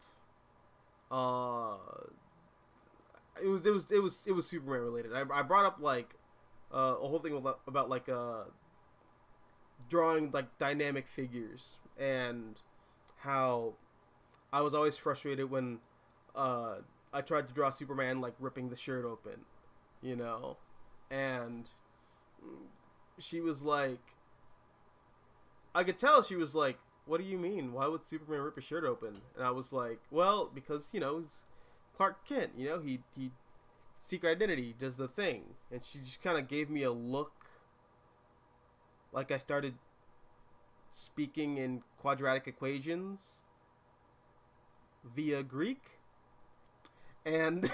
it was Superman related. I brought up like a whole thing about like drawing like dynamic figures, and how I was always frustrated when I tried to draw Superman like ripping the shirt open, you know, and she was like, I could tell she was like, what do you mean? Why would Superman rip his shirt open? And I was like, well, because, you know, he's Clark Kent, you know, he secret identity does the thing. And she just kind of gave me a look like I started speaking in quadratic equations via Greek. And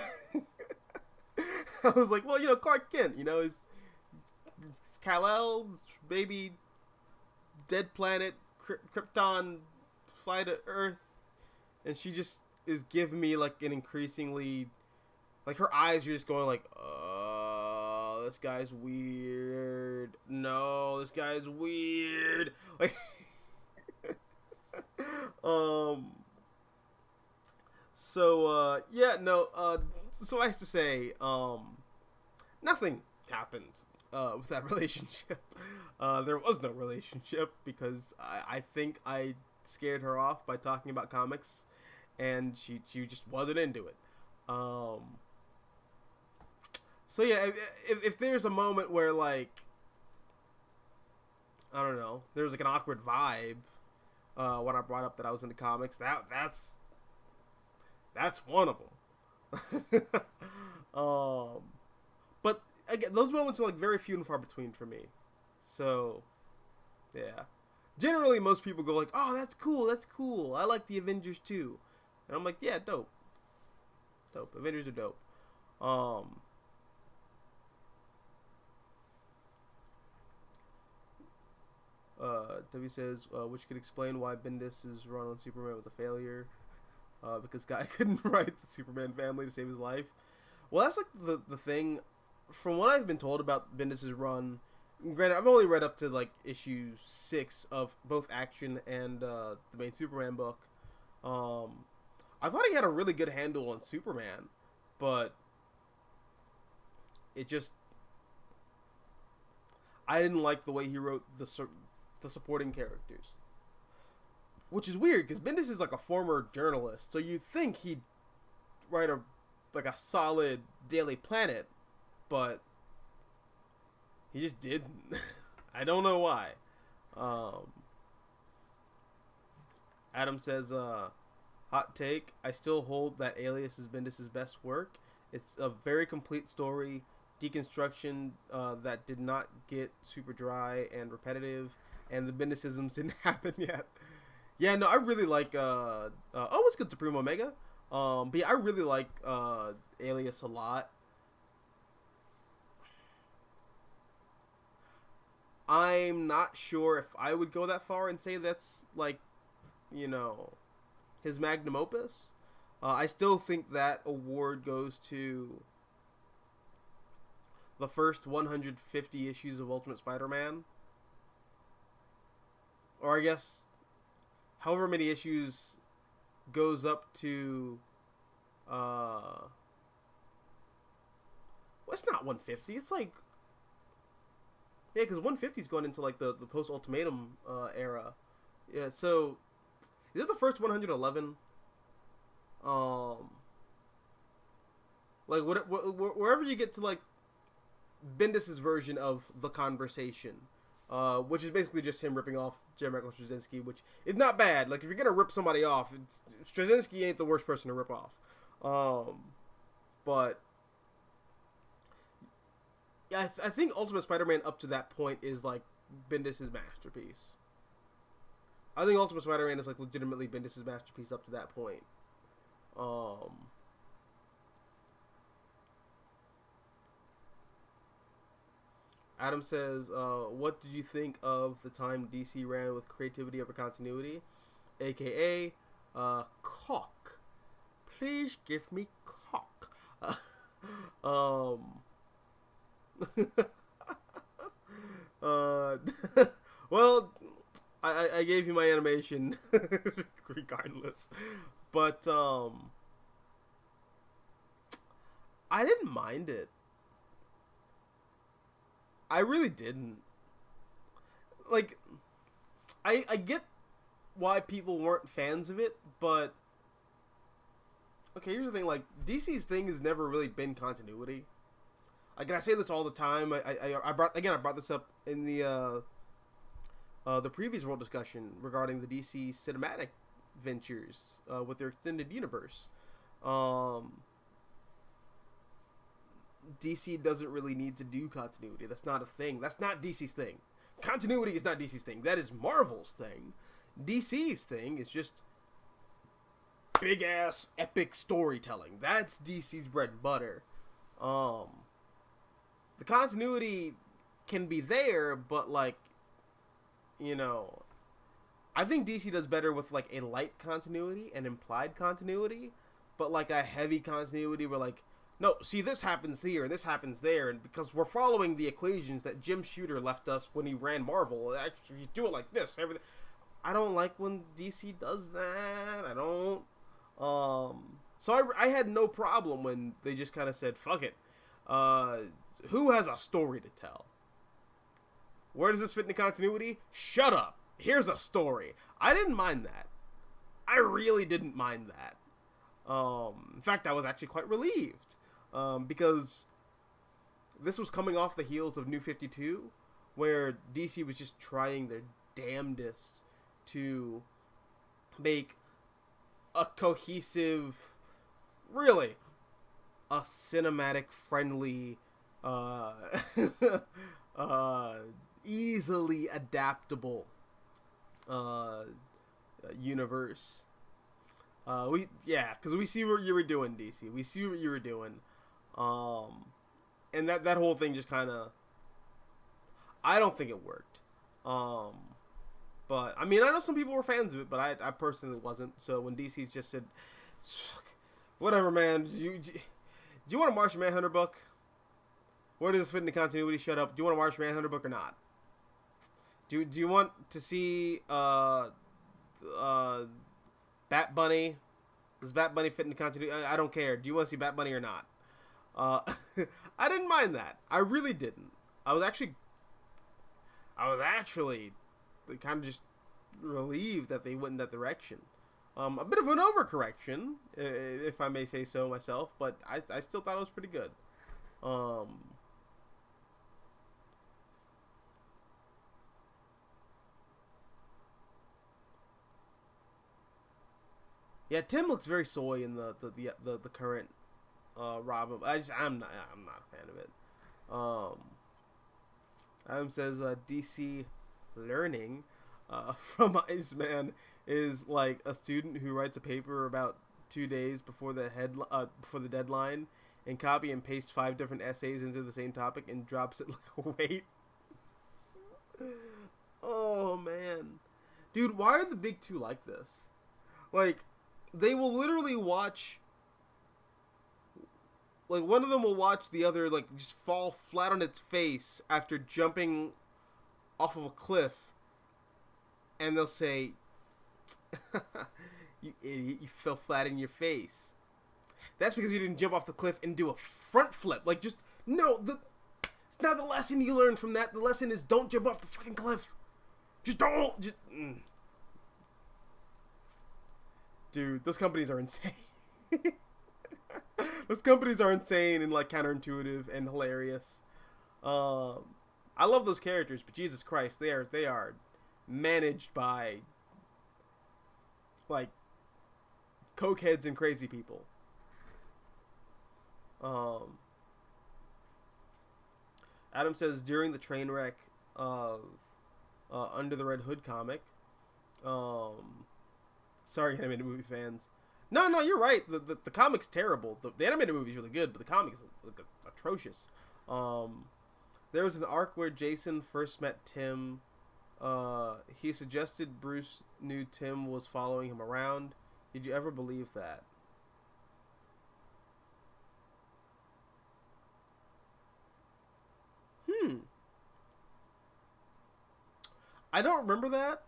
I was like, well, you know, Clark Kent, you know, is Kal-El's baby dead planet, Krypton, fly to Earth. And she just is giving me like an increasingly, like her eyes are just going like, oh, this guy's weird. No, this guy's weird. Like, so, yeah, no, suffice to say, nothing happened, with that relationship. There was no relationship because I think I scared her off by talking about comics, and she just wasn't into it. So yeah, if there's a moment where like, I don't know, there's like an awkward vibe, when I brought up that I was into comics, that's one of them. But again, those moments are like very few and far between for me. So, yeah. Generally, most people go like, oh, that's cool. I like the Avengers too. And I'm like, yeah, dope. Avengers are dope. W says, which could explain why Bendis' run on Superman was a failure. Because Guy couldn't write the Superman family to save his life. Well, that's like the thing. From what I've been told about Bendis' run, granted, I've only read up to like issue 6 of both Action and the main Superman book. I thought he had a really good handle on Superman, but it just, I didn't like the way he wrote the supporting characters, which is weird because Bendis is like a former journalist, so you'd think he'd write a solid Daily Planet, but he just didn't. I don't know why. Adam says, hot take, I still hold that Alias is Bendis' best work. It's a very complete story, deconstruction that did not get super dry and repetitive, and the Bendisisms didn't happen yet. Yeah, no, I really like, it's good, Supreme Omega. But yeah, I really like Alias a lot. I'm not sure if I would go that far and say that's, like, you know, his magnum opus. I still think that award goes to the first 150 issues of Ultimate Spider-Man. Or I guess, however many issues goes up to, well, it's not 150, it's like, yeah, because 150 is going into, like, the post-Ultimatum era. Yeah, so, is it the first 111? Like, wherever you get to, like, Bendis' version of The Conversation, which is basically just him ripping off J. Michael Straczynski, which is not bad. Like, if you're gonna rip somebody off, Straczynski ain't the worst person to rip off. But yeah, I think Ultimate Spider-Man up to that point is, like, Bendis' masterpiece. I think Ultimate Spider-Man is, like, legitimately Bendis' masterpiece up to that point. Adam says, what did you think of the time DC ran with creativity over continuity? AKA, cock. Please give me cock. Well, I gave you my animation regardless. But, I didn't mind it. I really didn't. Like, I get why people weren't fans of it, but okay, here's the thing, like, DC's thing has never really been continuity. Like, and I say this all the time. I brought this up in the previous world discussion regarding the DC cinematic ventures with their extended universe. DC doesn't really need to do continuity. That's not a thing. That's not DC's thing. Continuity is not DC's thing. That is Marvel's thing. DC's thing is just big ass epic storytelling. That's DC's bread and butter. The continuity can be there, but, like, you know, I think DC does better with, like, a light continuity and implied continuity, but, like, a heavy continuity where, like, no, see, this happens here, and this happens there, and because we're following the equations that Jim Shooter left us when he ran Marvel, actually, you do it like this, everything. I don't like when DC does that. I don't. So I had no problem when they just kind of said, fuck it. Who has a story to tell? Where does this fit in the continuity? Shut up. Here's a story. I didn't mind that. I really didn't mind that. In fact, I was actually quite relieved. Because this was coming off the heels of New 52, where DC was just trying their damnedest to make a cohesive, really, a cinematic friendly, easily adaptable universe. Because we see what you were doing, DC. We see what you were doing. And that whole thing just kind of, I don't think it worked. But, I mean, I know some people were fans of it, but I personally wasn't. So when DC just said, whatever, man, do you want a Martian Manhunter book? Where does this fit in the continuity? Shut up. Do you want to watch Manhunter book or not? Do you want to see Bat Bunny? Does Bat Bunny fit in the continuity? I don't care. Do you want to see Bat Bunny or not? I didn't mind that. I really didn't. I was actually kind of just relieved that they went in that direction. A bit of an overcorrection, if I may say so myself, but I still thought it was pretty good. Yeah, Tim looks very soy in the current Robin. I'm not a fan of it. Adam says DC learning from Iceman is like a student who writes a paper about 2 days before the deadline and copy and paste 5 different essays into the same topic and drops it like a weight. Oh man, dude, why are the big two like this? Like, they will literally watch. Like, one of them will watch the other, like, just fall flat on its face after jumping off of a cliff. And they'll say, you idiot, you fell flat in your face. That's because you didn't jump off the cliff and do a front flip. Like, just, no, it's not the lesson you learn from that. The lesson is don't jump off the fucking cliff. Just don't. Dude, those companies are insane. Those companies are insane and like counterintuitive and hilarious. I love those characters, but Jesus Christ, they are managed by like cokeheads and crazy people. Adam says during the train wreck of Under the Red Hood comic. Sorry, animated movie fans. No, you're right. The comic's terrible. The animated movie's really good, but the comic's like, atrocious. There was an arc where Jason first met Tim. He suggested Bruce knew Tim was following him around. Did you ever believe that? I don't remember that.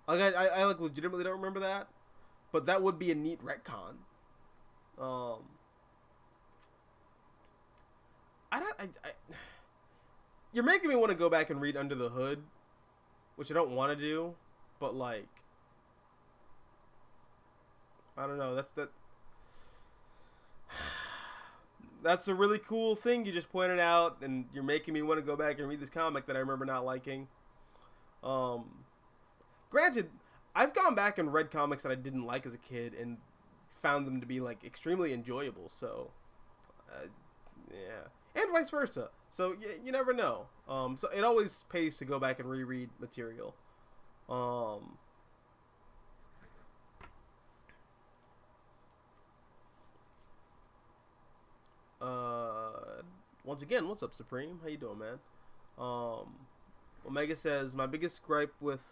Like, I like legitimately don't remember that, but that would be a neat retcon. You're making me want to go back and read Under the Hood, which I don't want to do, but like, I don't know. That's a really cool thing you just pointed out, and you're making me want to go back and read this comic that I remember not liking. Granted, I've gone back and read comics that I didn't like as a kid and found them to be like extremely enjoyable. So, yeah, and vice versa. So you never know. So it always pays to go back and reread material. Once again, what's up, Supreme? How you doing, man? Omega says my biggest gripe with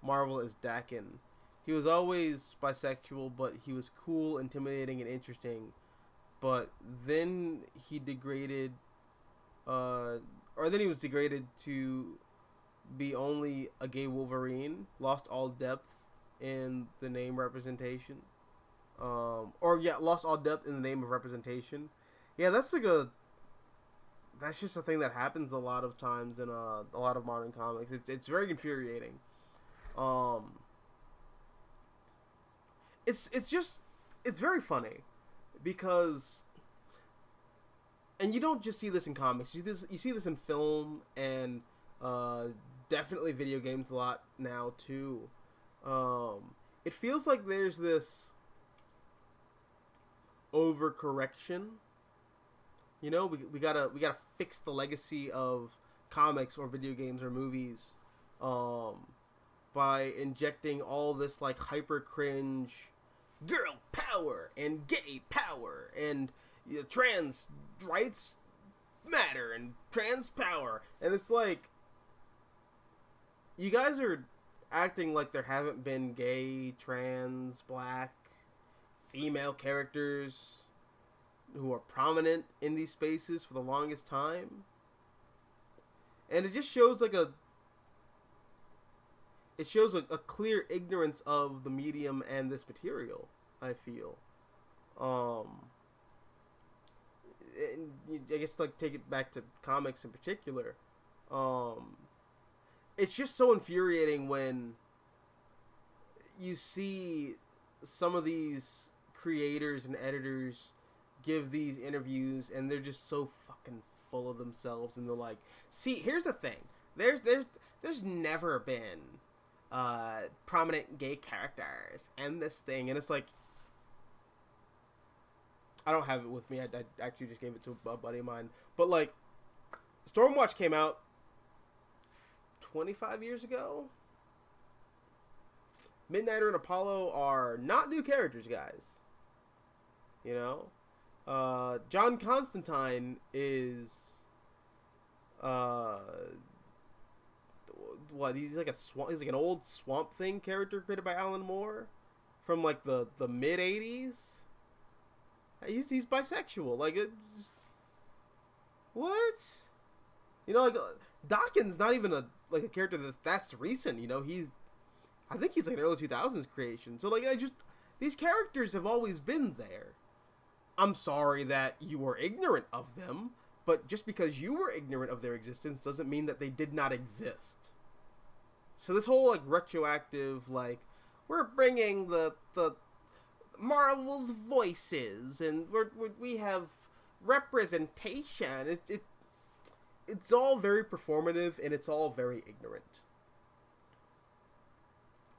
Marvel is Dakin. He was always bisexual, but he was cool, intimidating, and interesting. But then he degraded, then he was degraded to be only a gay Wolverine. Lost all depth in the name representation. Lost all depth in the name of representation. Yeah, that's just a thing that happens a lot of times in a lot of modern comics. It's very infuriating. It's very funny because, and you don't just see this in comics. You see this in film and definitely video games a lot now too. It feels like there's this overcorrection. You know, we gotta fix the legacy of comics or video games or movies by injecting all this like hyper cringe girl power and gay power and trans rights matter and trans power, and it's like you guys are acting like there haven't been gay, trans, black, female characters who are prominent in these spaces for the longest time. And it just shows like a clear ignorance of the medium and this material, I feel. And I guess like take it back to comics in particular. It's just so infuriating when you see some of these creators and editors give these interviews and they're just so fucking full of themselves, and they're like, see, here's the thing, there's never been prominent gay characters and this thing, and it's like, I don't have it with me. I actually just gave it to a buddy of mine. But, like, Stormwatch came out 25 years ago. Midnighter and Apollo are not new characters, guys. You know? John Constantine is... what? He's like he's like an old Swamp Thing character created by Alan Moore from, like, the mid-'80s. He's bisexual. Like, what? You know, like, Dawkins not even a character that's recent. You know, I think he's like an early 2000s creation. So, like, these characters have always been there. I'm sorry that you were ignorant of them, but just because you were ignorant of their existence doesn't mean that they did not exist. So this whole, like, retroactive, like, we're bringing the Marvel's voices, and we have representation. It's all very performative, and it's all very ignorant,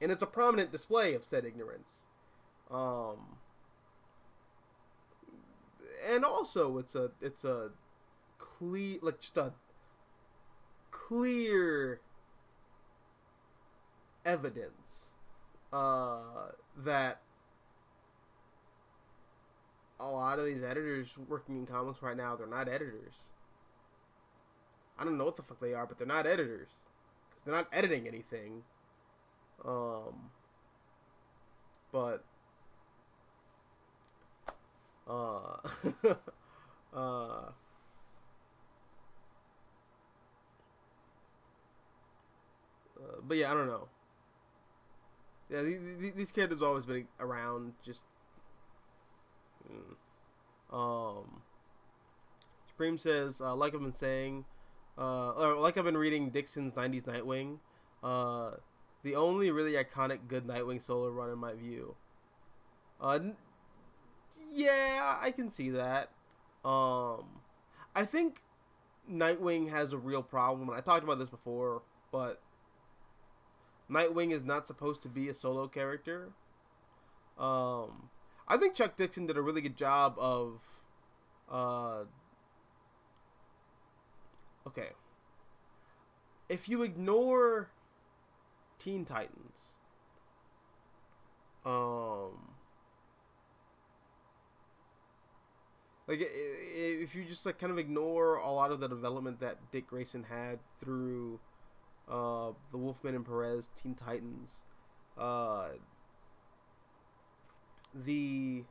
and it's a prominent display of said ignorance. And also it's a clear, like, just a clear evidence that a lot of these editors working in comics right now, they're not editors. I don't know what the fuck they are, but they're not editors, because they're not editing anything. But yeah, I don't know. Yeah, these characters have always been around, just... Supreme says, like I've been saying, or like I've been reading Dixon's 90s Nightwing, the only really iconic good Nightwing solo run in my view. Yeah, I can see that. I think Nightwing has a real problem, and I talked about this before, but Nightwing is not supposed to be a solo character. I think Chuck Dixon did a really good job of, okay, if you ignore Teen Titans, like, if you just, like, kind of ignore a lot of the development that Dick Grayson had through the Wolfman and Perez Teen Titans, the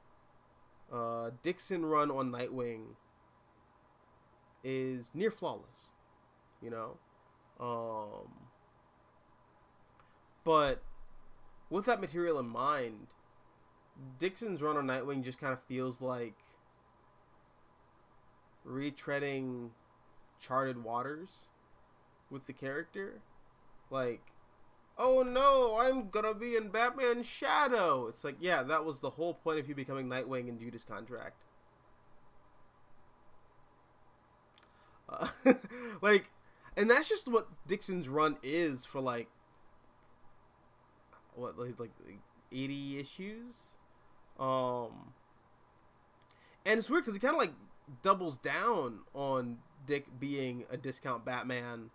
Dixon run on Nightwing is near flawless, you know? But with that material in mind, Dixon's run on Nightwing just kind of feels like retreading charted waters with the character. Like, oh no, I'm gonna be in Batman's shadow. It's like, yeah, that was the whole point of you becoming Nightwing in Judas Contract. Like, and that's just what Dixon's run is for, like 80 issues. And it's weird because he kind of, like, doubles down on Dick being a discount Batman,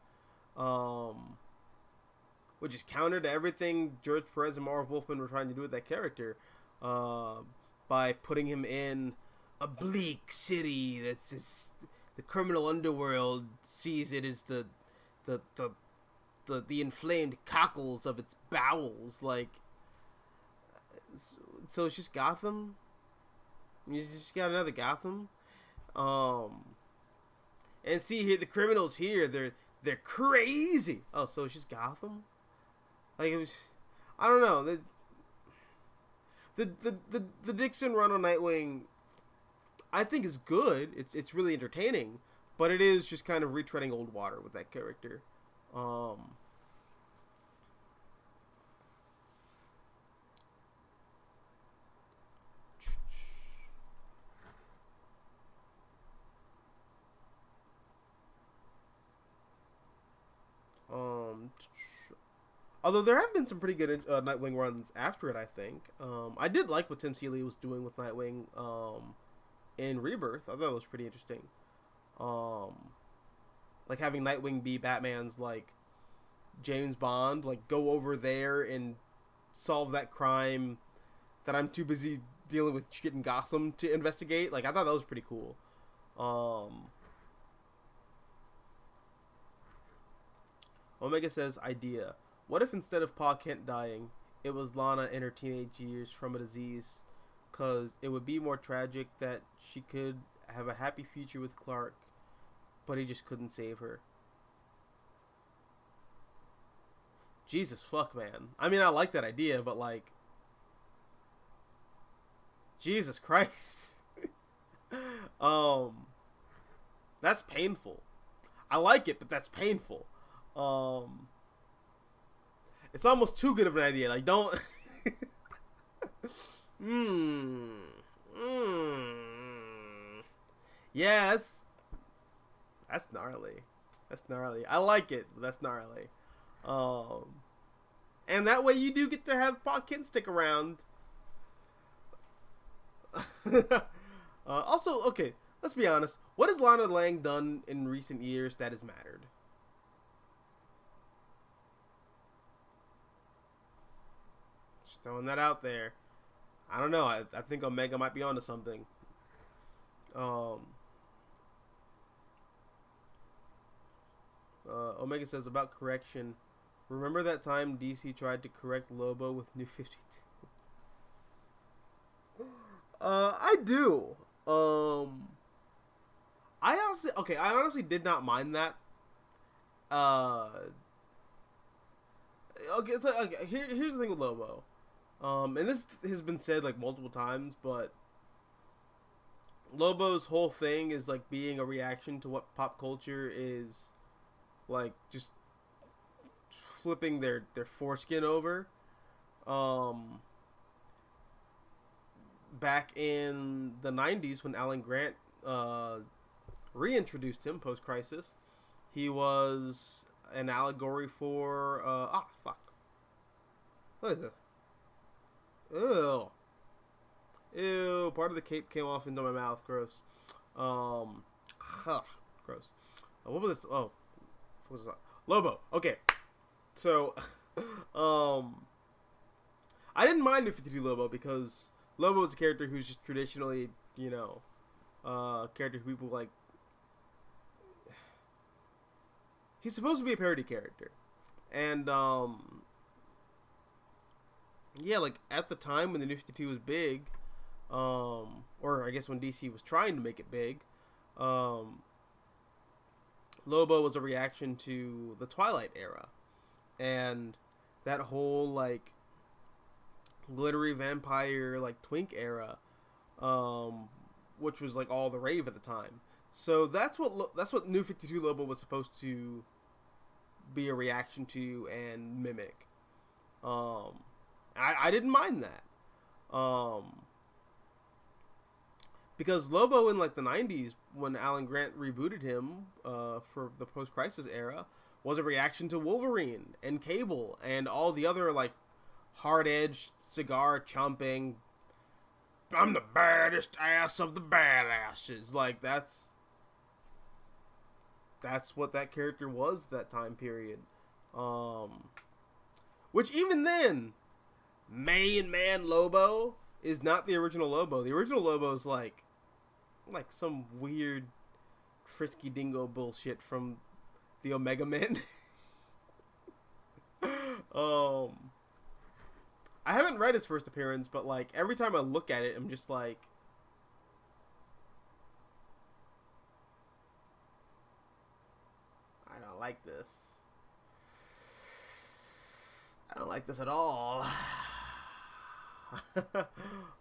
which is counter to everything George Perez and Marv Wolfman were trying to do with that character, by putting him in a bleak city that's just, the criminal underworld sees it as the inflamed cockles of its bowels. Like, so it's just Gotham. You just got another Gotham. And see here, the criminals here, they're crazy. Oh, so it's just Gotham? Like, it was, I don't know. The Dixon run on Nightwing, I think is good. It's really entertaining, but it is just kind of retreading old water with that character. Um, Although there have been some pretty good Nightwing runs after it, I think. I did like what Tim Seeley was doing with Nightwing in Rebirth. I thought it was pretty interesting. Like having Nightwing be Batman's like James Bond, like go over there and solve that crime that I'm too busy dealing with shit in Gotham to investigate. Like I thought that was pretty cool. Omega says, idea. What if instead of Pa Kent dying, it was Lana in her teenage years from a disease? Because it would be more tragic that she could have a happy future with Clark, but he just couldn't save her. Jesus fuck, man. I mean, I like that idea, but like... Jesus Christ. That's painful. I like it, but that's painful. It's almost too good of an idea. Like, don't... Yeah, that's gnarly. That's gnarly. I like it, but that's gnarly. And that way you do get to have Pa Kent stick around. Also, okay, let's be honest. What has Lana Lang done in recent years that has mattered? Just throwing that out there. I don't know. I think Omega might be onto something. Omega says about correction. Remember that time DC tried to correct Lobo with New 52? I do. I honestly did not mind that. Okay, so here's the thing with Lobo. And this has been said like multiple times, but Lobo's whole thing is like being a reaction to what pop culture is like just flipping their foreskin over. Back in the 90s when Alan Grant reintroduced him post-Crisis, he was an allegory for what is this? Ew. Part of the cape came off into my mouth. Gross. Gross. What was this? Oh, what was that? Lobo. Okay. So, I didn't mind New 52 Lobo because Lobo is a character who's just traditionally, character who people like. He's supposed to be a parody character. And, yeah, like, at the time when the New 52 was big, or I guess when DC was trying to make it big, Lobo was a reaction to the Twilight era. And that whole, like, glittery vampire, like, twink era, which was, like, all the rave at the time. So that's what New 52 Lobo was supposed to be a reaction to and mimic. I didn't mind that. Because Lobo in like the 90s, when Alan Grant rebooted him for the post-Crisis era, was a reaction to Wolverine and Cable and all the other like hard-edged, cigar-chomping, I'm the baddest ass of the badasses. Like that's what that character was that time period. Which even then, Man Lobo is not the original Lobo. The original Lobo is like some weird frisky dingo bullshit from the Omega Men. I haven't read his first appearance, but like every time I look at it, I'm just like, don't like this. I don't like this at all.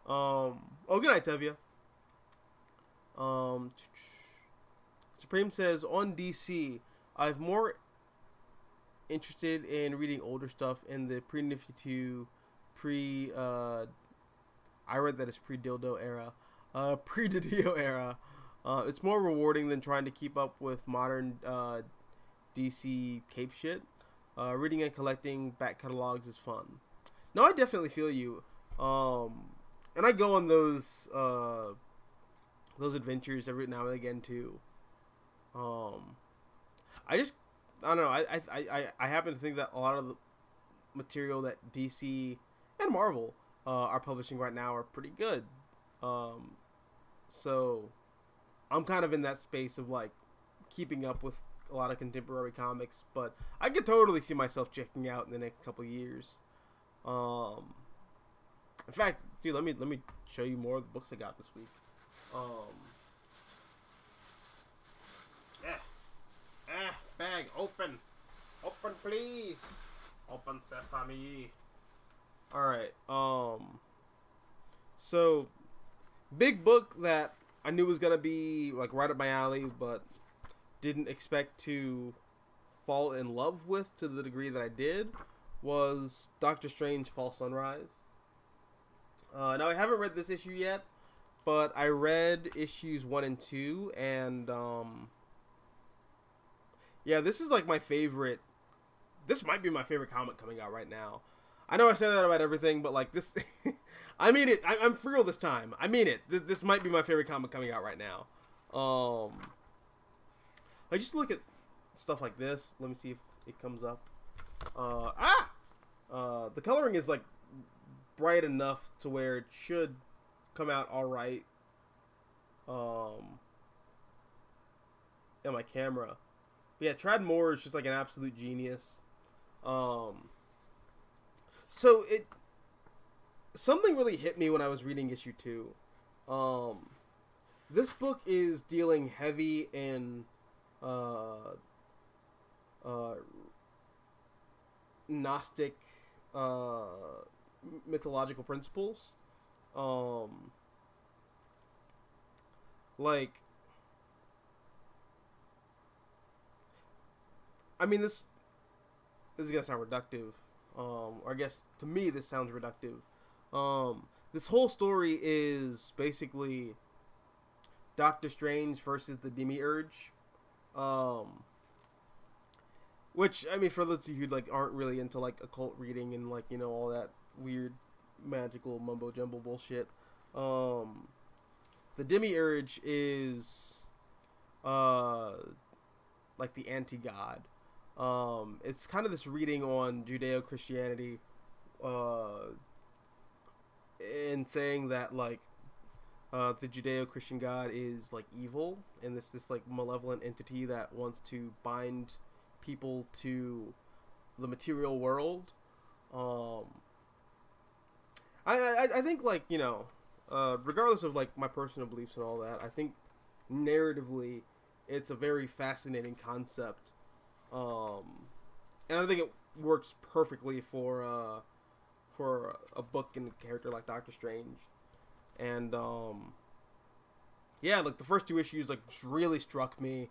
Oh, good night, Tevya. Supreme says, on DC, I've more interested in reading older stuff in the pre-52, I read that as pre-dildo era, pre-Didio era. It's more rewarding than trying to keep up with modern DC cape shit. Reading and collecting back catalogs is fun. No, I definitely feel you. And I go on those adventures every now and again too. I don't know. I happen to think that a lot of the material that DC and Marvel are publishing right now are pretty good. So I'm kind of in that space of like keeping up with a lot of contemporary comics, but I could totally see myself checking out in the next couple years. In fact, dude, let me show you more of the books I got this week. Bag open, please. Open sesame. All right. So big book that I knew was gonna be like right up my alley, but didn't expect to fall in love with to the degree that I did, was Doctor Strange: Fall Sunrise. Now I haven't read this issue yet, but I read issues 1 and 2, and yeah, this is like my favorite. This might be my favorite comic coming out right now. I know I say that about everything, but like this, I mean it. I'm for real this time. I mean it. This might be my favorite comic coming out right now. I just look at stuff like this. Let me see if it comes up. The coloring is like bright enough to where it should come out all right. And my camera. But yeah, Trad Moore is just like an absolute genius. So something really hit me when I was reading issue 2. This book is dealing heavy in Gnostic mythological principles. Like, I mean, this is gonna sound reductive, or I guess to me this sounds reductive. This whole story is basically Doctor Strange versus the Demiurge, which, I mean, for those of you who like aren't really into like occult reading and like, you know, all that weird magical mumbo jumbo bullshit, the Demiurge is like the anti-god. It's kind of this reading on Judeo-Christianity, and saying that like the Judeo-Christian God is like evil, and this like malevolent entity that wants to bind people to the material world. I think, like, you know, regardless of like my personal beliefs and all that, I think narratively it's a very fascinating concept. And I think it works perfectly for a book and a character like Doctor Strange. And yeah, like the first 2 issues like really struck me.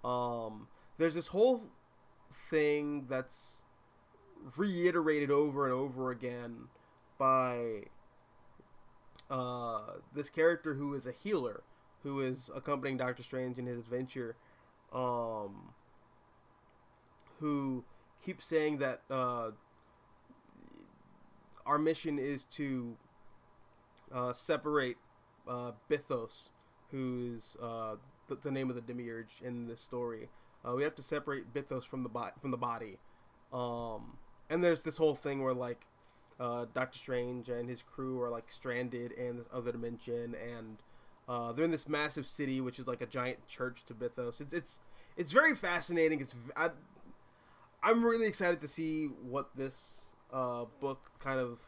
There's this whole thing that's reiterated over and over again by this character who is a healer, who is accompanying Doctor Strange in his adventure, who keeps saying that our mission is to separate Bithos, who is the name of the Demiurge in this story. We have to separate Bithos from the body. And there's this whole thing where like Doctor Strange and his crew are like stranded in this other dimension, and they're in this massive city, which is like a giant church to Bithos. It's very fascinating. I'm really excited to see what this book kind of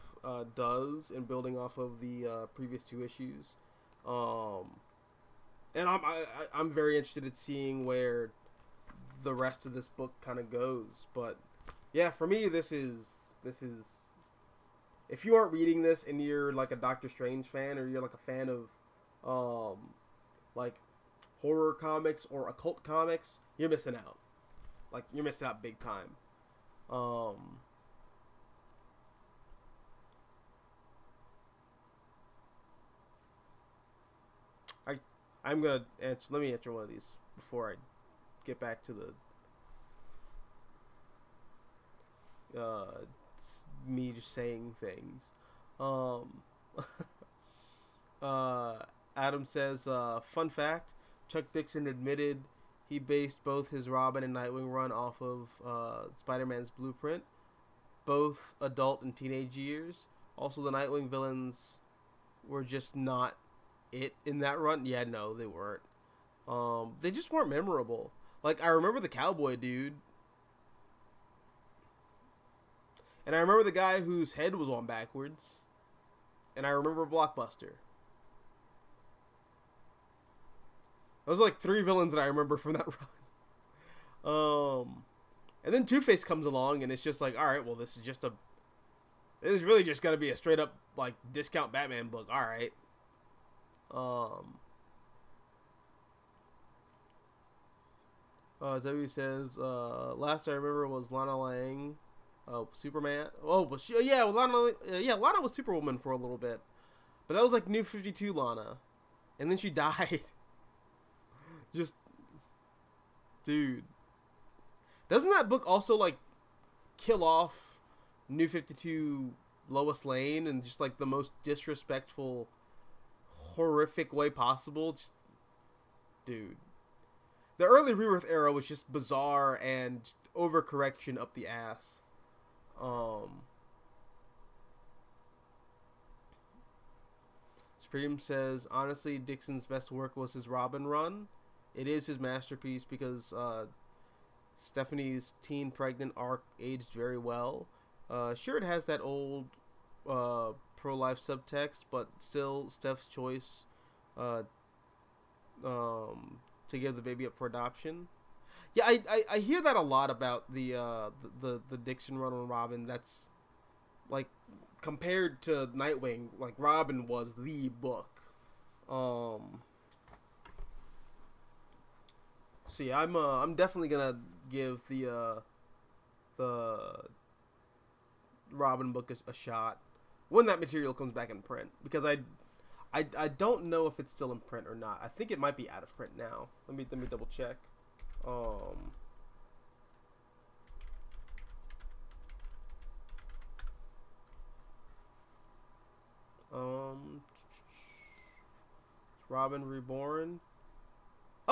does in building off of the previous 2 issues. And I'm very interested in seeing where the rest of this book kind of goes. But yeah, for me, this is if you aren't reading this and you're like a Doctor Strange fan, or you're like a fan of like horror comics or occult comics, you're missing out. Like, you're missing out big time. I'm gonna answer. Let me answer one of these before I get back to the me just saying things. Um, Adam says, fun fact: Chuck Dixon admitted he based both his Robin and Nightwing run off of Spider-Man's blueprint, both adult and teenage years. Also, the Nightwing villains were just not it in that run. Yeah, no, they weren't. They just weren't memorable. Like, I remember the cowboy dude, and I remember the guy whose head was on backwards, and I remember Blockbuster. Those are like 3 villains that I remember from that run. And then Two-Face comes along, and it's just like, all right, well, this is really just gonna be a straight up like discount Batman book. All right. W says, last I remember was Lana Lang, Superman. Oh, but Lana was Superwoman for a little bit, but that was like New 52 Lana, and then she died. Just, dude, doesn't that book also like kill off New 52 Lois Lane in just like the most disrespectful, horrific way possible? Just, dude, the early Rebirth era was just bizarre and just overcorrection up the ass. Supreme says, honestly, Dixon's best work was his Robin run. It is his masterpiece because Stephanie's teen pregnant arc aged very well. Sure, it has that old pro-life subtext, but still Steph's choice to give the baby up for adoption. Yeah, I hear that a lot about the Dixon run on Robin. That's like, compared to Nightwing, like Robin was the book. So yeah, I'm definitely gonna give the Robin book a shot when that material comes back in print, because I don't know if it's still in print or not. I think it might be out of print now. Let me double check. Robin Reborn.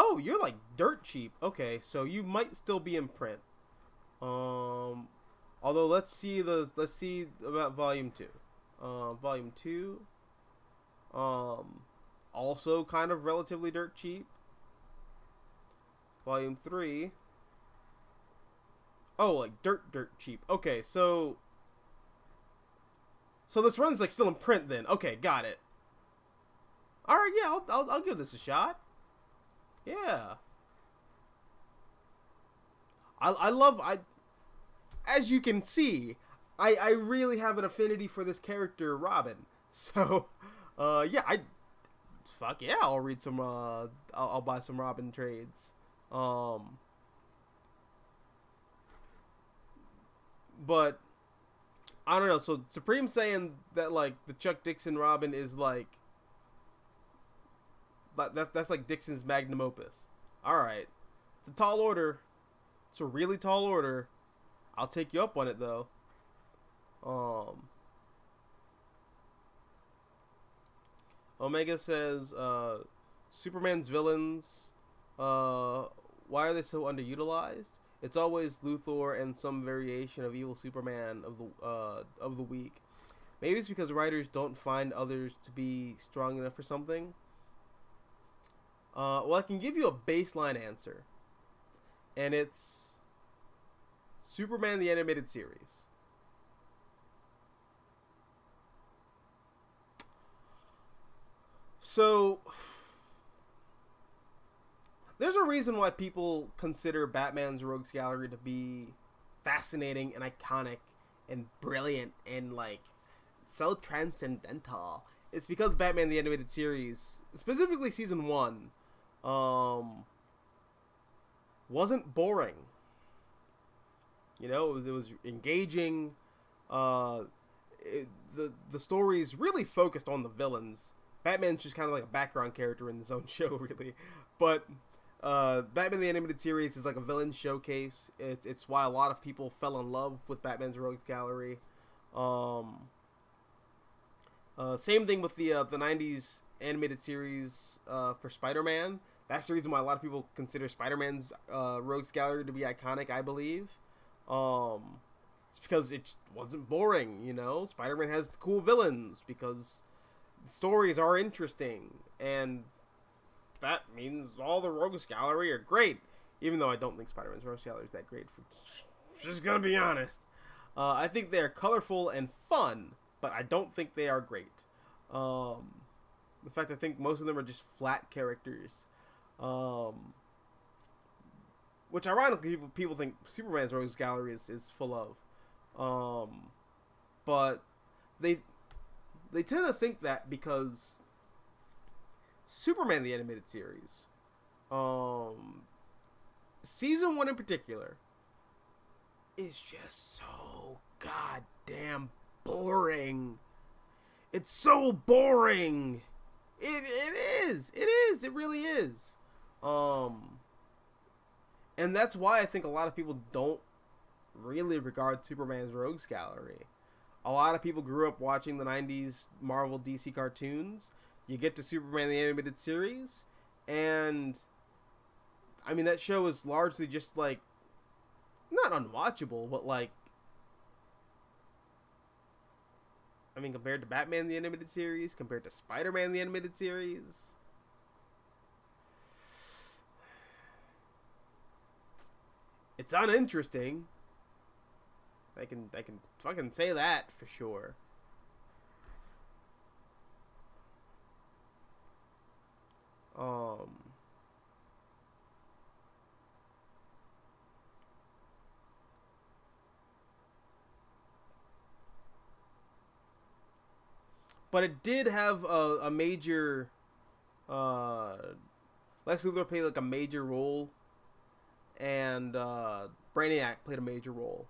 Oh, you're like dirt cheap. Okay, so you might still be in print. Although let's see about volume 2. Volume 2. Also kind of relatively dirt cheap. Volume 3. Oh, like dirt cheap. Okay, so this run's like still in print then. Okay, got it. All right, yeah, I'll give this a shot. Yeah. As you can see, I really have an affinity for this character, Robin. So, yeah, fuck yeah, I'll read some, I'll buy some Robin trades. But I don't know. So Supreme saying that like the Chuck Dixon Robin is like that's like Dixon's magnum opus. All right, it's a tall order. It's a really tall order. I'll take you up on it though. Omega says, Superman's villains, why are they so underutilized? It's always Luthor and some variation of evil Superman of the week. Maybe it's because writers don't find others to be strong enough for something. Well, I can give you a baseline answer, and it's Superman the Animated Series. So there's a reason why people consider Batman's Rogues Gallery to be fascinating and iconic and brilliant and like so transcendental. It's because Batman the Animated Series, specifically season 1, wasn't boring. You know, it was engaging. The story's really focused on the villains. Batman's just kind of like a background character in his own show, really. But Batman the Animated Series is like a villain showcase. It's why a lot of people fell in love with Batman's Rogues Gallery. Same thing with the 90s animated series for Spider-Man. That's the reason why a lot of people consider Spider-Man's Rogues Gallery to be iconic, I believe. It's because it wasn't boring, you know? Spider-Man has cool villains because the stories are interesting, and that means all the Rogues Gallery are great. Even though I don't think Spider-Man's Rogues Gallery is that great, just gonna be honest. I think they're colorful and fun, but I don't think they are great. In fact, I think most of them are just flat characters. Which ironically people think Superman's Rogues Gallery is full of. But they tend to think that because Superman the Animated Series, season 1 in particular, is just so goddamn boring. It's so boring. It is. It really is. And that's why I think a lot of people don't really regard Superman's Rogues Gallery. A lot of people grew up watching the 90s Marvel DC cartoons. You get to Superman the Animated Series, and I mean, that show is largely just like, not unwatchable, but like, I mean, compared to Batman the Animated Series, compared to Spider-Man the Animated Series, it's uninteresting. I can fucking say that for sure. But it did have a major, Lex Luthor played like a major role, and Brainiac played a major role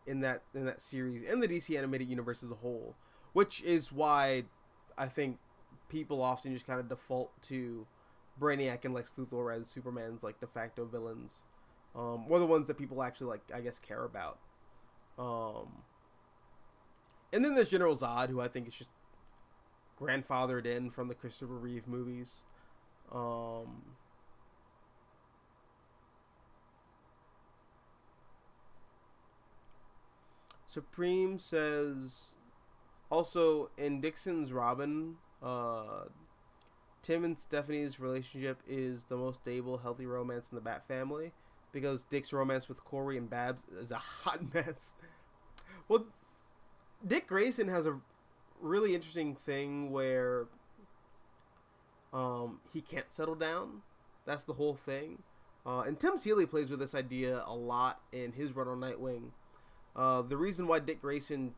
in that series, in the DC animated universe as a whole, which is why I think people often just kind of default to Brainiac and Lex Luthor as Superman's like de facto villains, or the ones that people actually like, I guess, care about. And then there's General Zod, who I think is just grandfathered in from the Christopher Reeve movies. Supreme says, also in Dixon's Robin, Tim and Stephanie's relationship is the most stable, healthy romance in the Bat family, because Dick's romance with Corey and Babs is a hot mess. Well, Dick Grayson has a really interesting thing where he can't settle down. That's the whole thing. And Tim Seeley plays with this idea a lot in his run on Nightwing. The reason why Dick Grayson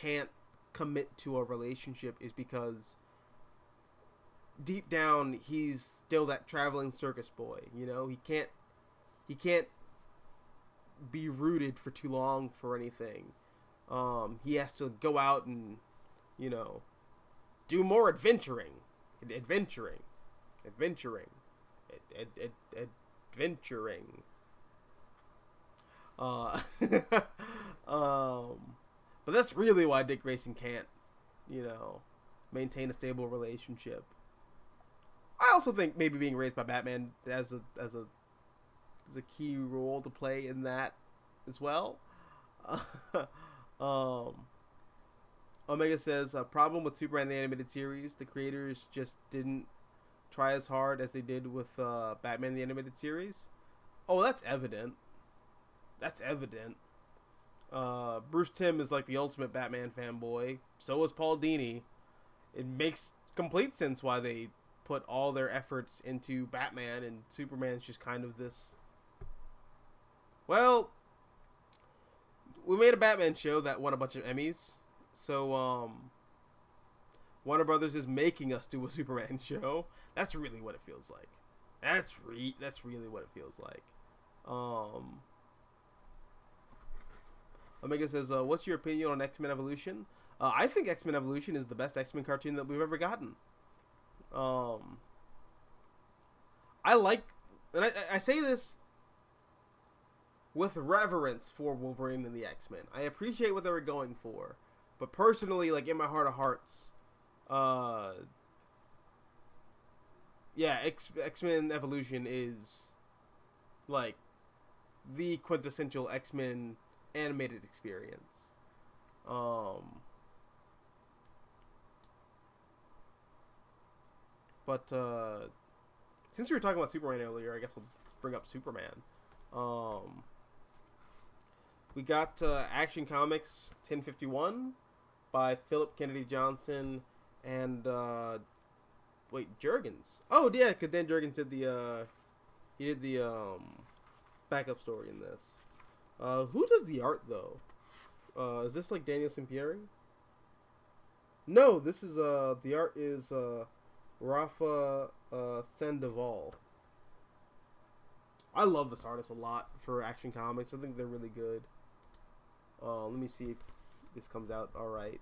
can't commit to a relationship is because deep down he's still that traveling circus boy. You know, he can't be rooted for too long for anything. He has to go out and, you know, do more adventuring. But that's really why Dick Grayson can't, you know, maintain a stable relationship. I also think maybe being raised by Batman has a key role to play in that as well. Omega says, a problem with Superman the Animated Series, the creators just didn't try as hard as they did with Batman the Animated Series. Oh, that's evident. Bruce Timm is like the ultimate Batman fanboy. So is Paul Dini. It makes complete sense why they put all their efforts into Batman, and Superman's just kind of this. Well, we made a Batman show that won a bunch of Emmys, so Warner Brothers is making us do a Superman show. That's really what it feels like. That's really what it feels like. Omega says, "What's your opinion on X-Men Evolution?" I think X-Men Evolution is the best X-Men cartoon that we've ever gotten. I like, and I say this with reverence for Wolverine and the X-Men. I appreciate what they were going for, but personally, like in my heart of hearts, yeah, X-Men Evolution is like the quintessential X-Men animated experience. But since we were talking about Superman earlier, I guess we'll bring up Superman. We got Action Comics 1051 by Philip Kennedy Johnson and Jurgens. Oh yeah, because Dan Jurgens did the backup story in this. Who does the art though? Is this like Daniel Sampieri? No, this is the art is Rafa Sandoval. I love this artist a lot for Action Comics. I think they're really good. Let me see if this comes out all right.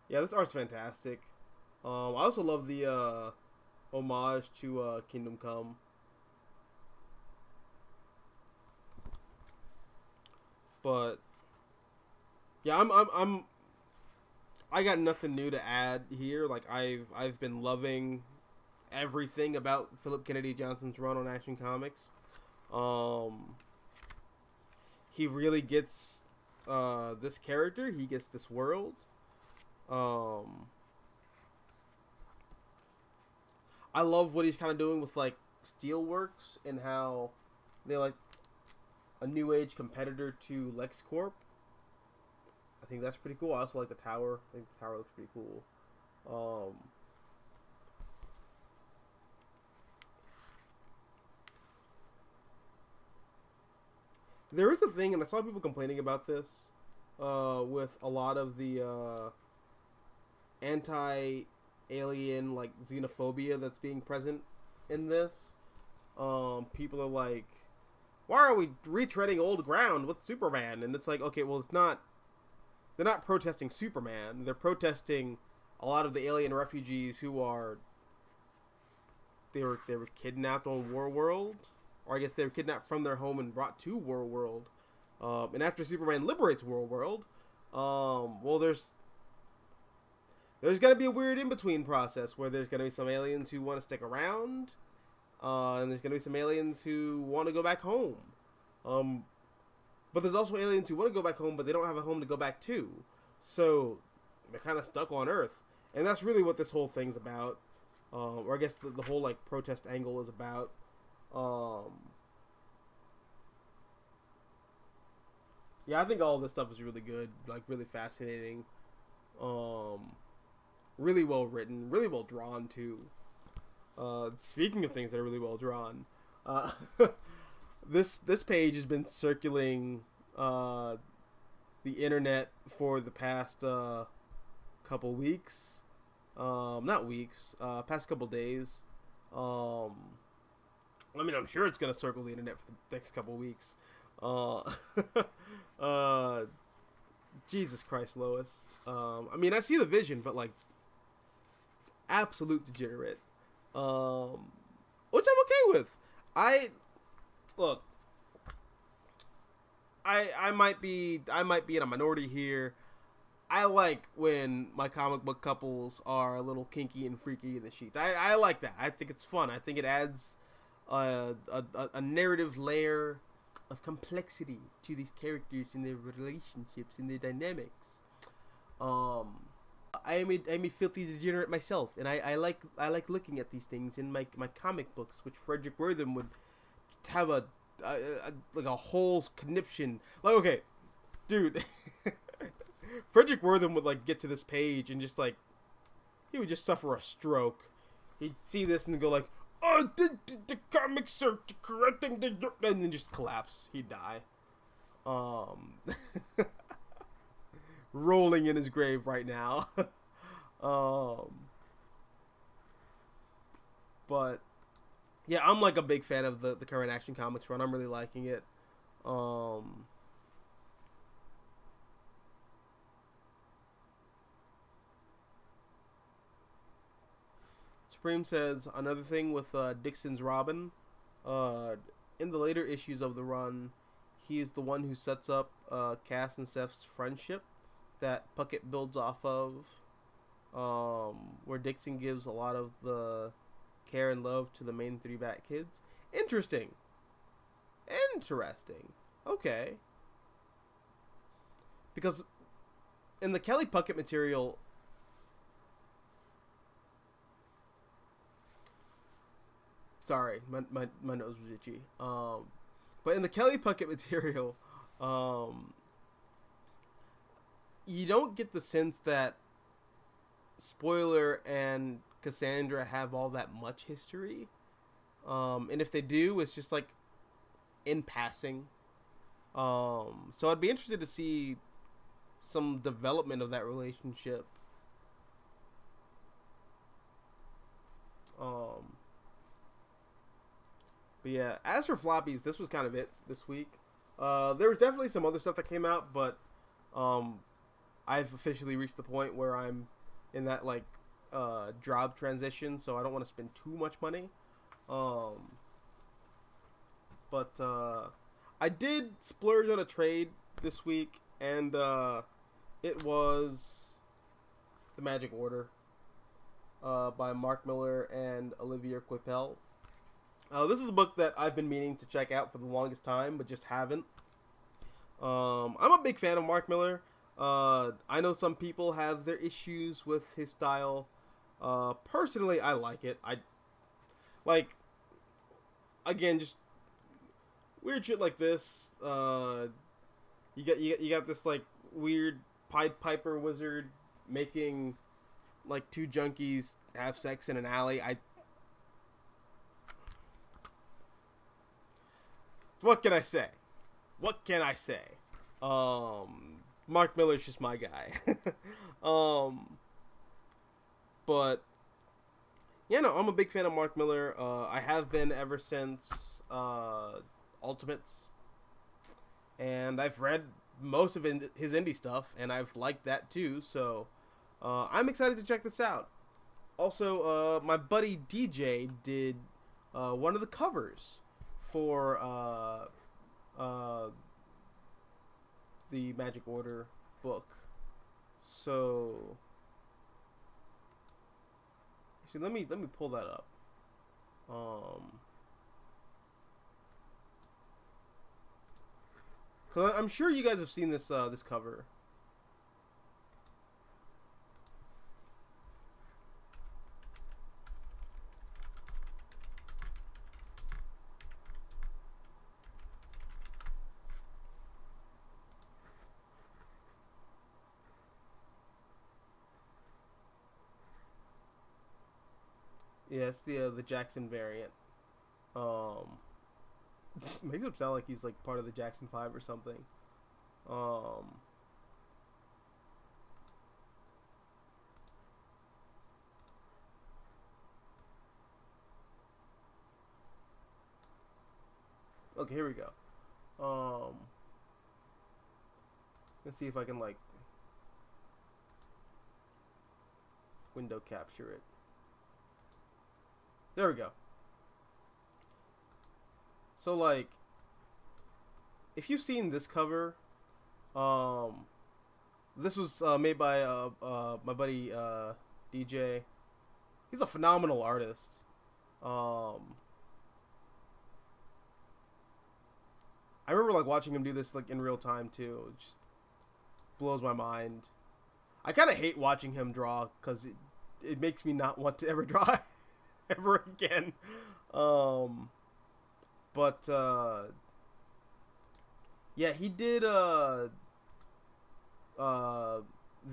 Yeah, this art's fantastic. I also love the homage to Kingdom Come. But yeah, I got nothing new to add here. Like I've been loving everything about Philip Kennedy Johnson's run on Action Comics. He really gets this character. He gets this world. I love what he's kind of doing with like Steelworks and how they're like a new age competitor to LexCorp. I think that's pretty cool. I also like the tower. I think the tower looks pretty cool. There is a thing, and I saw people complaining about this with a lot of the anti-alien like xenophobia that's being present in this. People are like, why are we retreading old ground with Superman? And it's like, okay, well, it's not. They're not protesting Superman. They're protesting a lot of the alien refugees who are. They were kidnapped on Warworld, or I guess they were kidnapped from their home and brought to Warworld. And after Superman liberates Warworld, well, there's gonna be a weird in between process where there's gonna be some aliens who want to stick around. And there's going to be some aliens who want to go back home. But there's also aliens who want to go back home, but they don't have a home to go back to. So they're kind of stuck on Earth. And that's really what this whole thing's about. Or I guess the whole like protest angle is about. Yeah, I think all of this stuff is really good. Like really fascinating. Really well written. Really well drawn too. Speaking of things that are really well drawn, this page has been circulating the internet for the past couple weeks, not weeks, past couple days. I mean, I'm sure it's gonna circle the internet for the next couple weeks. Jesus Christ, Lois. I mean, I see the vision, but like, absolute degenerate. Which I'm okay with. I might be in a minority here. I like when my comic book couples are a little kinky and freaky in the sheets. I like that. I think it's fun. I think it adds a narrative layer of complexity to these characters and their relationships and their dynamics. I am a filthy degenerate myself, and I like looking at these things in my comic books, which Frederick Wortham would have a whole conniption. Like, okay, dude, Frederick Wortham would like get to this page and just like he would just suffer a stroke. He'd see this and go like, "Oh, the comics are correcting the," and then just collapse. He'd die. Rolling in his grave right now. But yeah, I'm like a big fan of the current Action Comics run. I'm really liking it. Supreme says another thing with Dixon's Robin. In the later issues of the run, he is the one who sets up Cass and Steph's friendship that Puckett builds off of, where Dixon gives a lot of the care and love to the main three Bat kids. Interesting. Okay. Because in the Kelly Puckett material, sorry, my nose was itchy. But in the Kelly Puckett material, you don't get the sense that Spoiler and Cassandra have all that much history. And if they do, it's just like in passing. So I'd be interested to see some development of that relationship. But yeah, as for floppies, this was kind of it this week. There was definitely some other stuff that came out, but I've officially reached the point where I'm in that like job transition, so I don't want to spend too much money. But I did splurge on a trade this week, and it was The Magic Order by Mark Miller and Olivia Coipel. This is a book that I've been meaning to check out for the longest time, but just haven't. I'm a big fan of Mark Miller. I know some people have their issues with his style. Personally, I like it. I like, again, just weird shit like this. You got this like weird Pied Piper wizard making like two junkies have sex in an alley. What can I say? Mark Miller's just my guy. But yeah, no, I'm a big fan of Mark Miller. I have been ever since Ultimates, and I've read most of his indie stuff, and I've liked that too. So I'm excited to check this out. Also, my buddy DJ did one of the covers for the Magic Order book. So actually, let me pull that up. Cause I'm sure you guys have seen this this cover. Yeah, it's the Jackson variant. Makes him sound like he's like part of the Jackson 5 or something. Okay, here we go. Let's see if I can like window capture it. There we go. So like, if you've seen this cover, this was made by my buddy DJ. He's a phenomenal artist. I remember like watching him do this like in real time too. It just blows my mind. I kind of hate watching him draw because it makes me not want to ever draw ever again. But yeah, he did the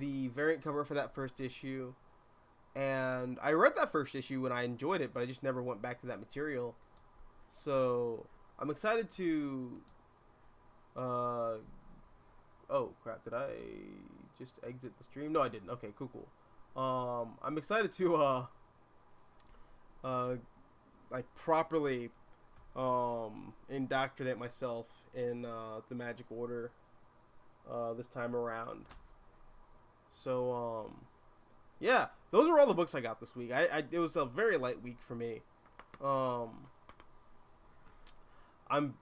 variant cover for that first issue. And I read that first issue and I enjoyed it, but I just never went back to that material. So I'm excited to. Oh crap! Did I just exit the stream? No, I didn't. Okay, cool. I'm excited to like properly indoctrinate myself in the Magic Order this time around. So yeah, those are all the books I got this week. It was a very light week for me. I'm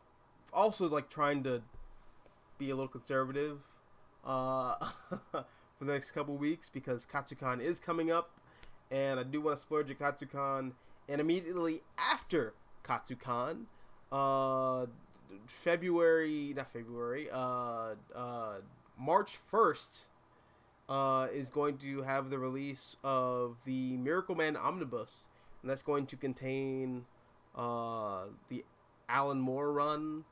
also like trying to be a little conservative for the next couple weeks because Katsucon is coming up, and I do want to splurge at Katsucon. And immediately after Katsucon, March 1st is going to have the release of the Miracle Man Omnibus, and that's going to contain the Alan Moore run,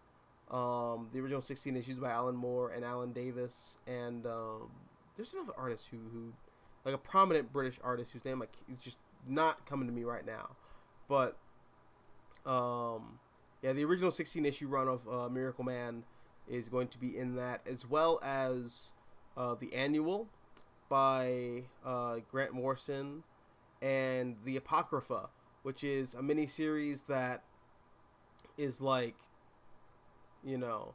the original 16 issues by Alan Moore and Alan Davis, and there's another artist who like a prominent British artist whose name is just not coming to me right now, but yeah, the original 16 issue run of Miracle Man is going to be in that, as well as the annual by Grant Morrison, and the Apocrypha, which is a mini-series that is like, you know,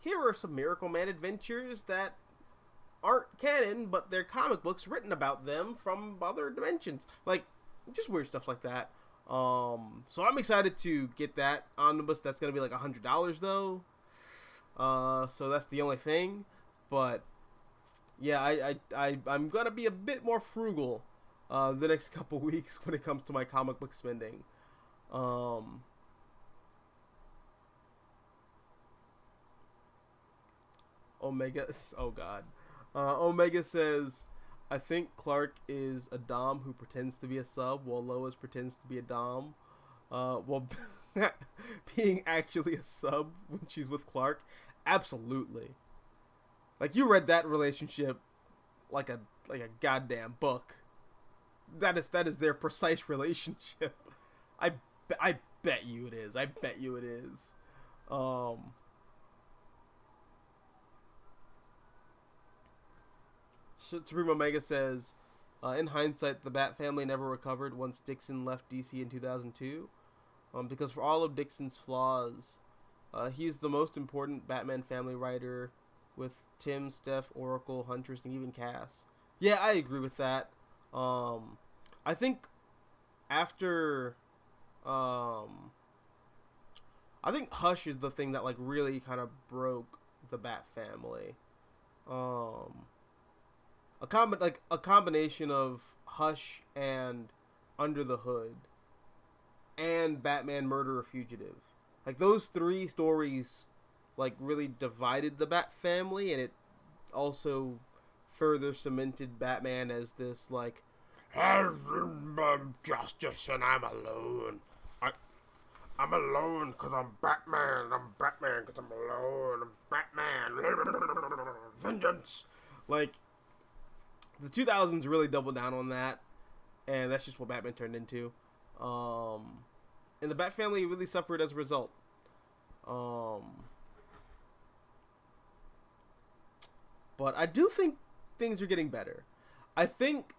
here are some Miracle Man adventures that aren't canon, but they're comic books written about them from other dimensions. Like, just weird stuff like that. So I'm excited to get that omnibus. That's going to be like $100 though. So that's the only thing. But yeah, I'm going to be a bit more frugal the next couple weeks when it comes to my comic book spending. Omega, oh god. Omega says, I think Clark is a Dom who pretends to be a sub, while Lois pretends to be a Dom. Well, being actually a sub when she's with Clark, absolutely. Like, you read that relationship like a goddamn book. That is their precise relationship. I bet you it is. I bet you it is. Supreme Omega says, in hindsight, the Bat family never recovered once Dixon left DC in 2002. Because for all of Dixon's flaws, he's the most important Batman family writer, with Tim, Steph, Oracle, Huntress, and even Cass. Yeah, I agree with that. I think after, I think Hush is the thing that like really kind of broke the Bat family. A combination of Hush and Under the Hood and Batman Murderer Fugitive. Like, those three stories like really divided the Bat family, and it also further cemented Batman as this like justice, and I'm alone. I'm alone because I'm Batman. I'm Batman because I'm alone. I'm Batman. Vengeance. Like, the 2000s really doubled down on that, and that's just what Batman turned into. And the Bat family really suffered as a result. But I do think things are getting better. I think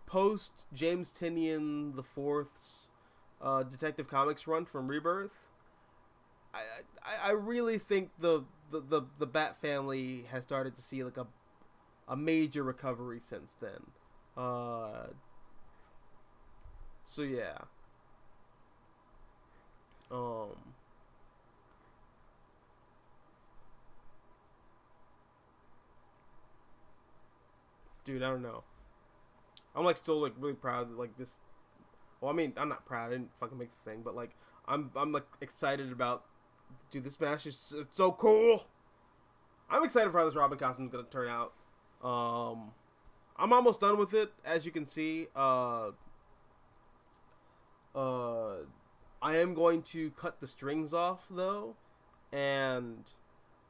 post James Tynion IV's Detective Comics run from Rebirth, I really think the Bat family has started to see like a major recovery since then. So yeah. Dude, I don't know. I'm like still like really proud that like this. Well, I mean, I'm not proud. I didn't fucking make the thing, but like I'm like excited about. Dude, this match is it's so cool. I'm excited for how this Robin costume is gonna turn out. I'm almost done with it, as you can see. I am going to cut the strings off though, and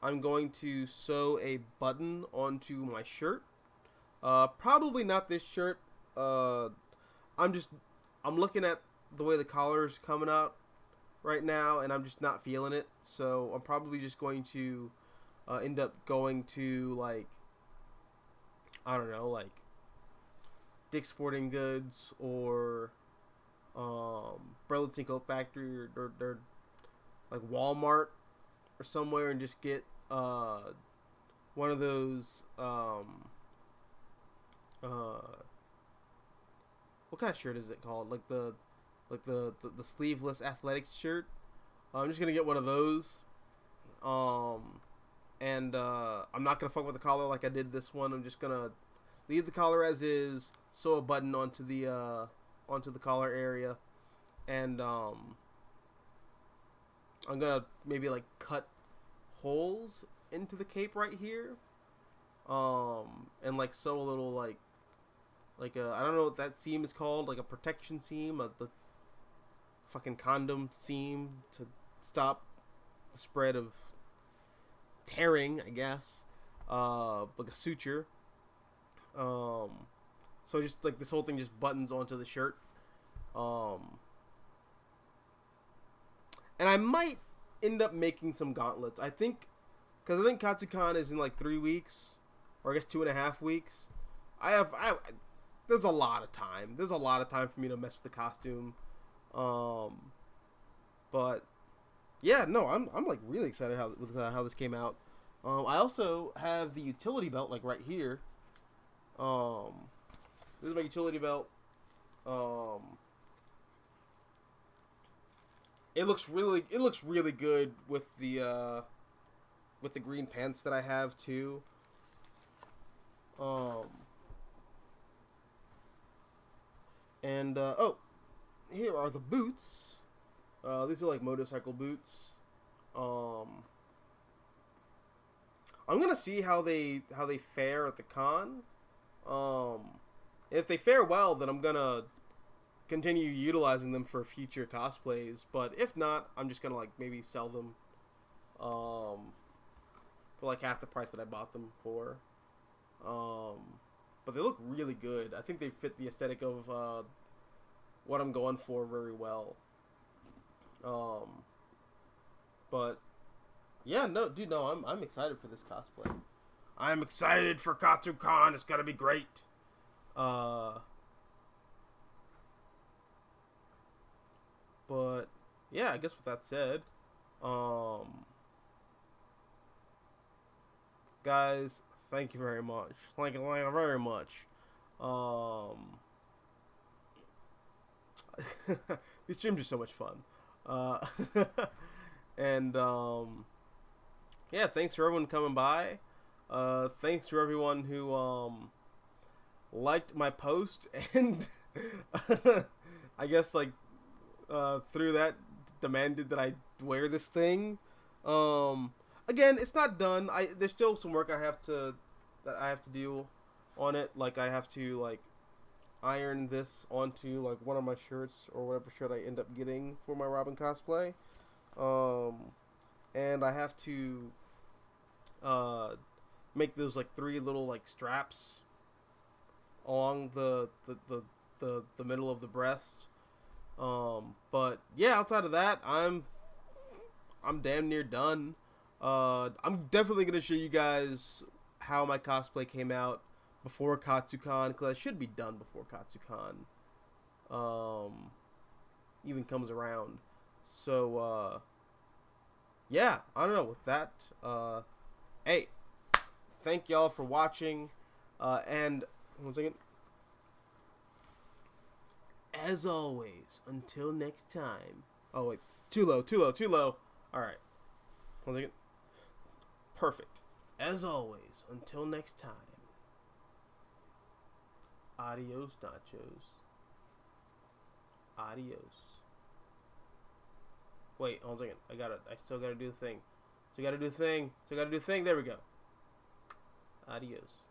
I'm going to sew a button onto my shirt. Probably not this shirt. I'm looking at the way the collar's coming out right now, and I'm just not feeling it. So I'm probably just going to end up going to, like, I don't know, like Dick's Sporting Goods or Burlington Coat Factory or like Walmart or somewhere, and just get one of those what kind of shirt is it called? Like the sleeveless athletic shirt. I'm just gonna get one of those. And I'm not gonna fuck with the collar like I did this one. I'm just gonna leave the collar as is, sew a button onto the collar area, and I'm gonna maybe like cut holes into the cape right here, and like sew a little like I don't know what that seam is called, like a protection seam, the fucking condom seam to stop the spread of tearing, I guess, like a suture. So just like this whole thing just buttons onto the shirt, and I might end up making some gauntlets. I think, because I think Katsucon is in like 3 weeks, or I guess 2.5 weeks. There's a lot of time. There's a lot of time for me to mess with the costume. But yeah, no, I'm like really excited how this came out. I also have the utility belt like right here. This is my utility belt. It looks really good with the green pants that I have too. And here are the boots. These are like motorcycle boots. I'm gonna see how they fare at the con. If they fare well, then I'm gonna continue utilizing them for future cosplays. But if not, I'm just gonna like maybe sell them for like half the price that I bought them for. But they look really good. I think they fit the aesthetic of what I'm going for very well. But yeah, no, dude, no, I'm excited for this cosplay. I'm excited for Katsucon. It's gonna be great. But yeah, I guess with that said, guys, thank you very much. Thank you very much. These streams are so much fun. And yeah, thanks for everyone coming by. Thanks for everyone who liked my post and I guess like through that demanded that I wear this thing. Again, it's not done. There's still some work I have to do on it. Like I have to like iron this onto like one of my shirts or whatever shirt I end up getting for my Robin cosplay. And I have to make those like 3 little like straps along the middle of the breast. But yeah, outside of that, I'm damn near done. I'm definitely gonna show you guys how my cosplay came out before Katsucon, because I should be done before Katsucon even comes around. So yeah, I don't know. With that, hey, thank y'all for watching, and 1 second. As always, until next time. Oh wait, too low. All right, 1 second. Perfect. As always, until next time. Adios, nachos. Adios. Wait, hold on a second. I still gotta do the thing. There we go. Adios.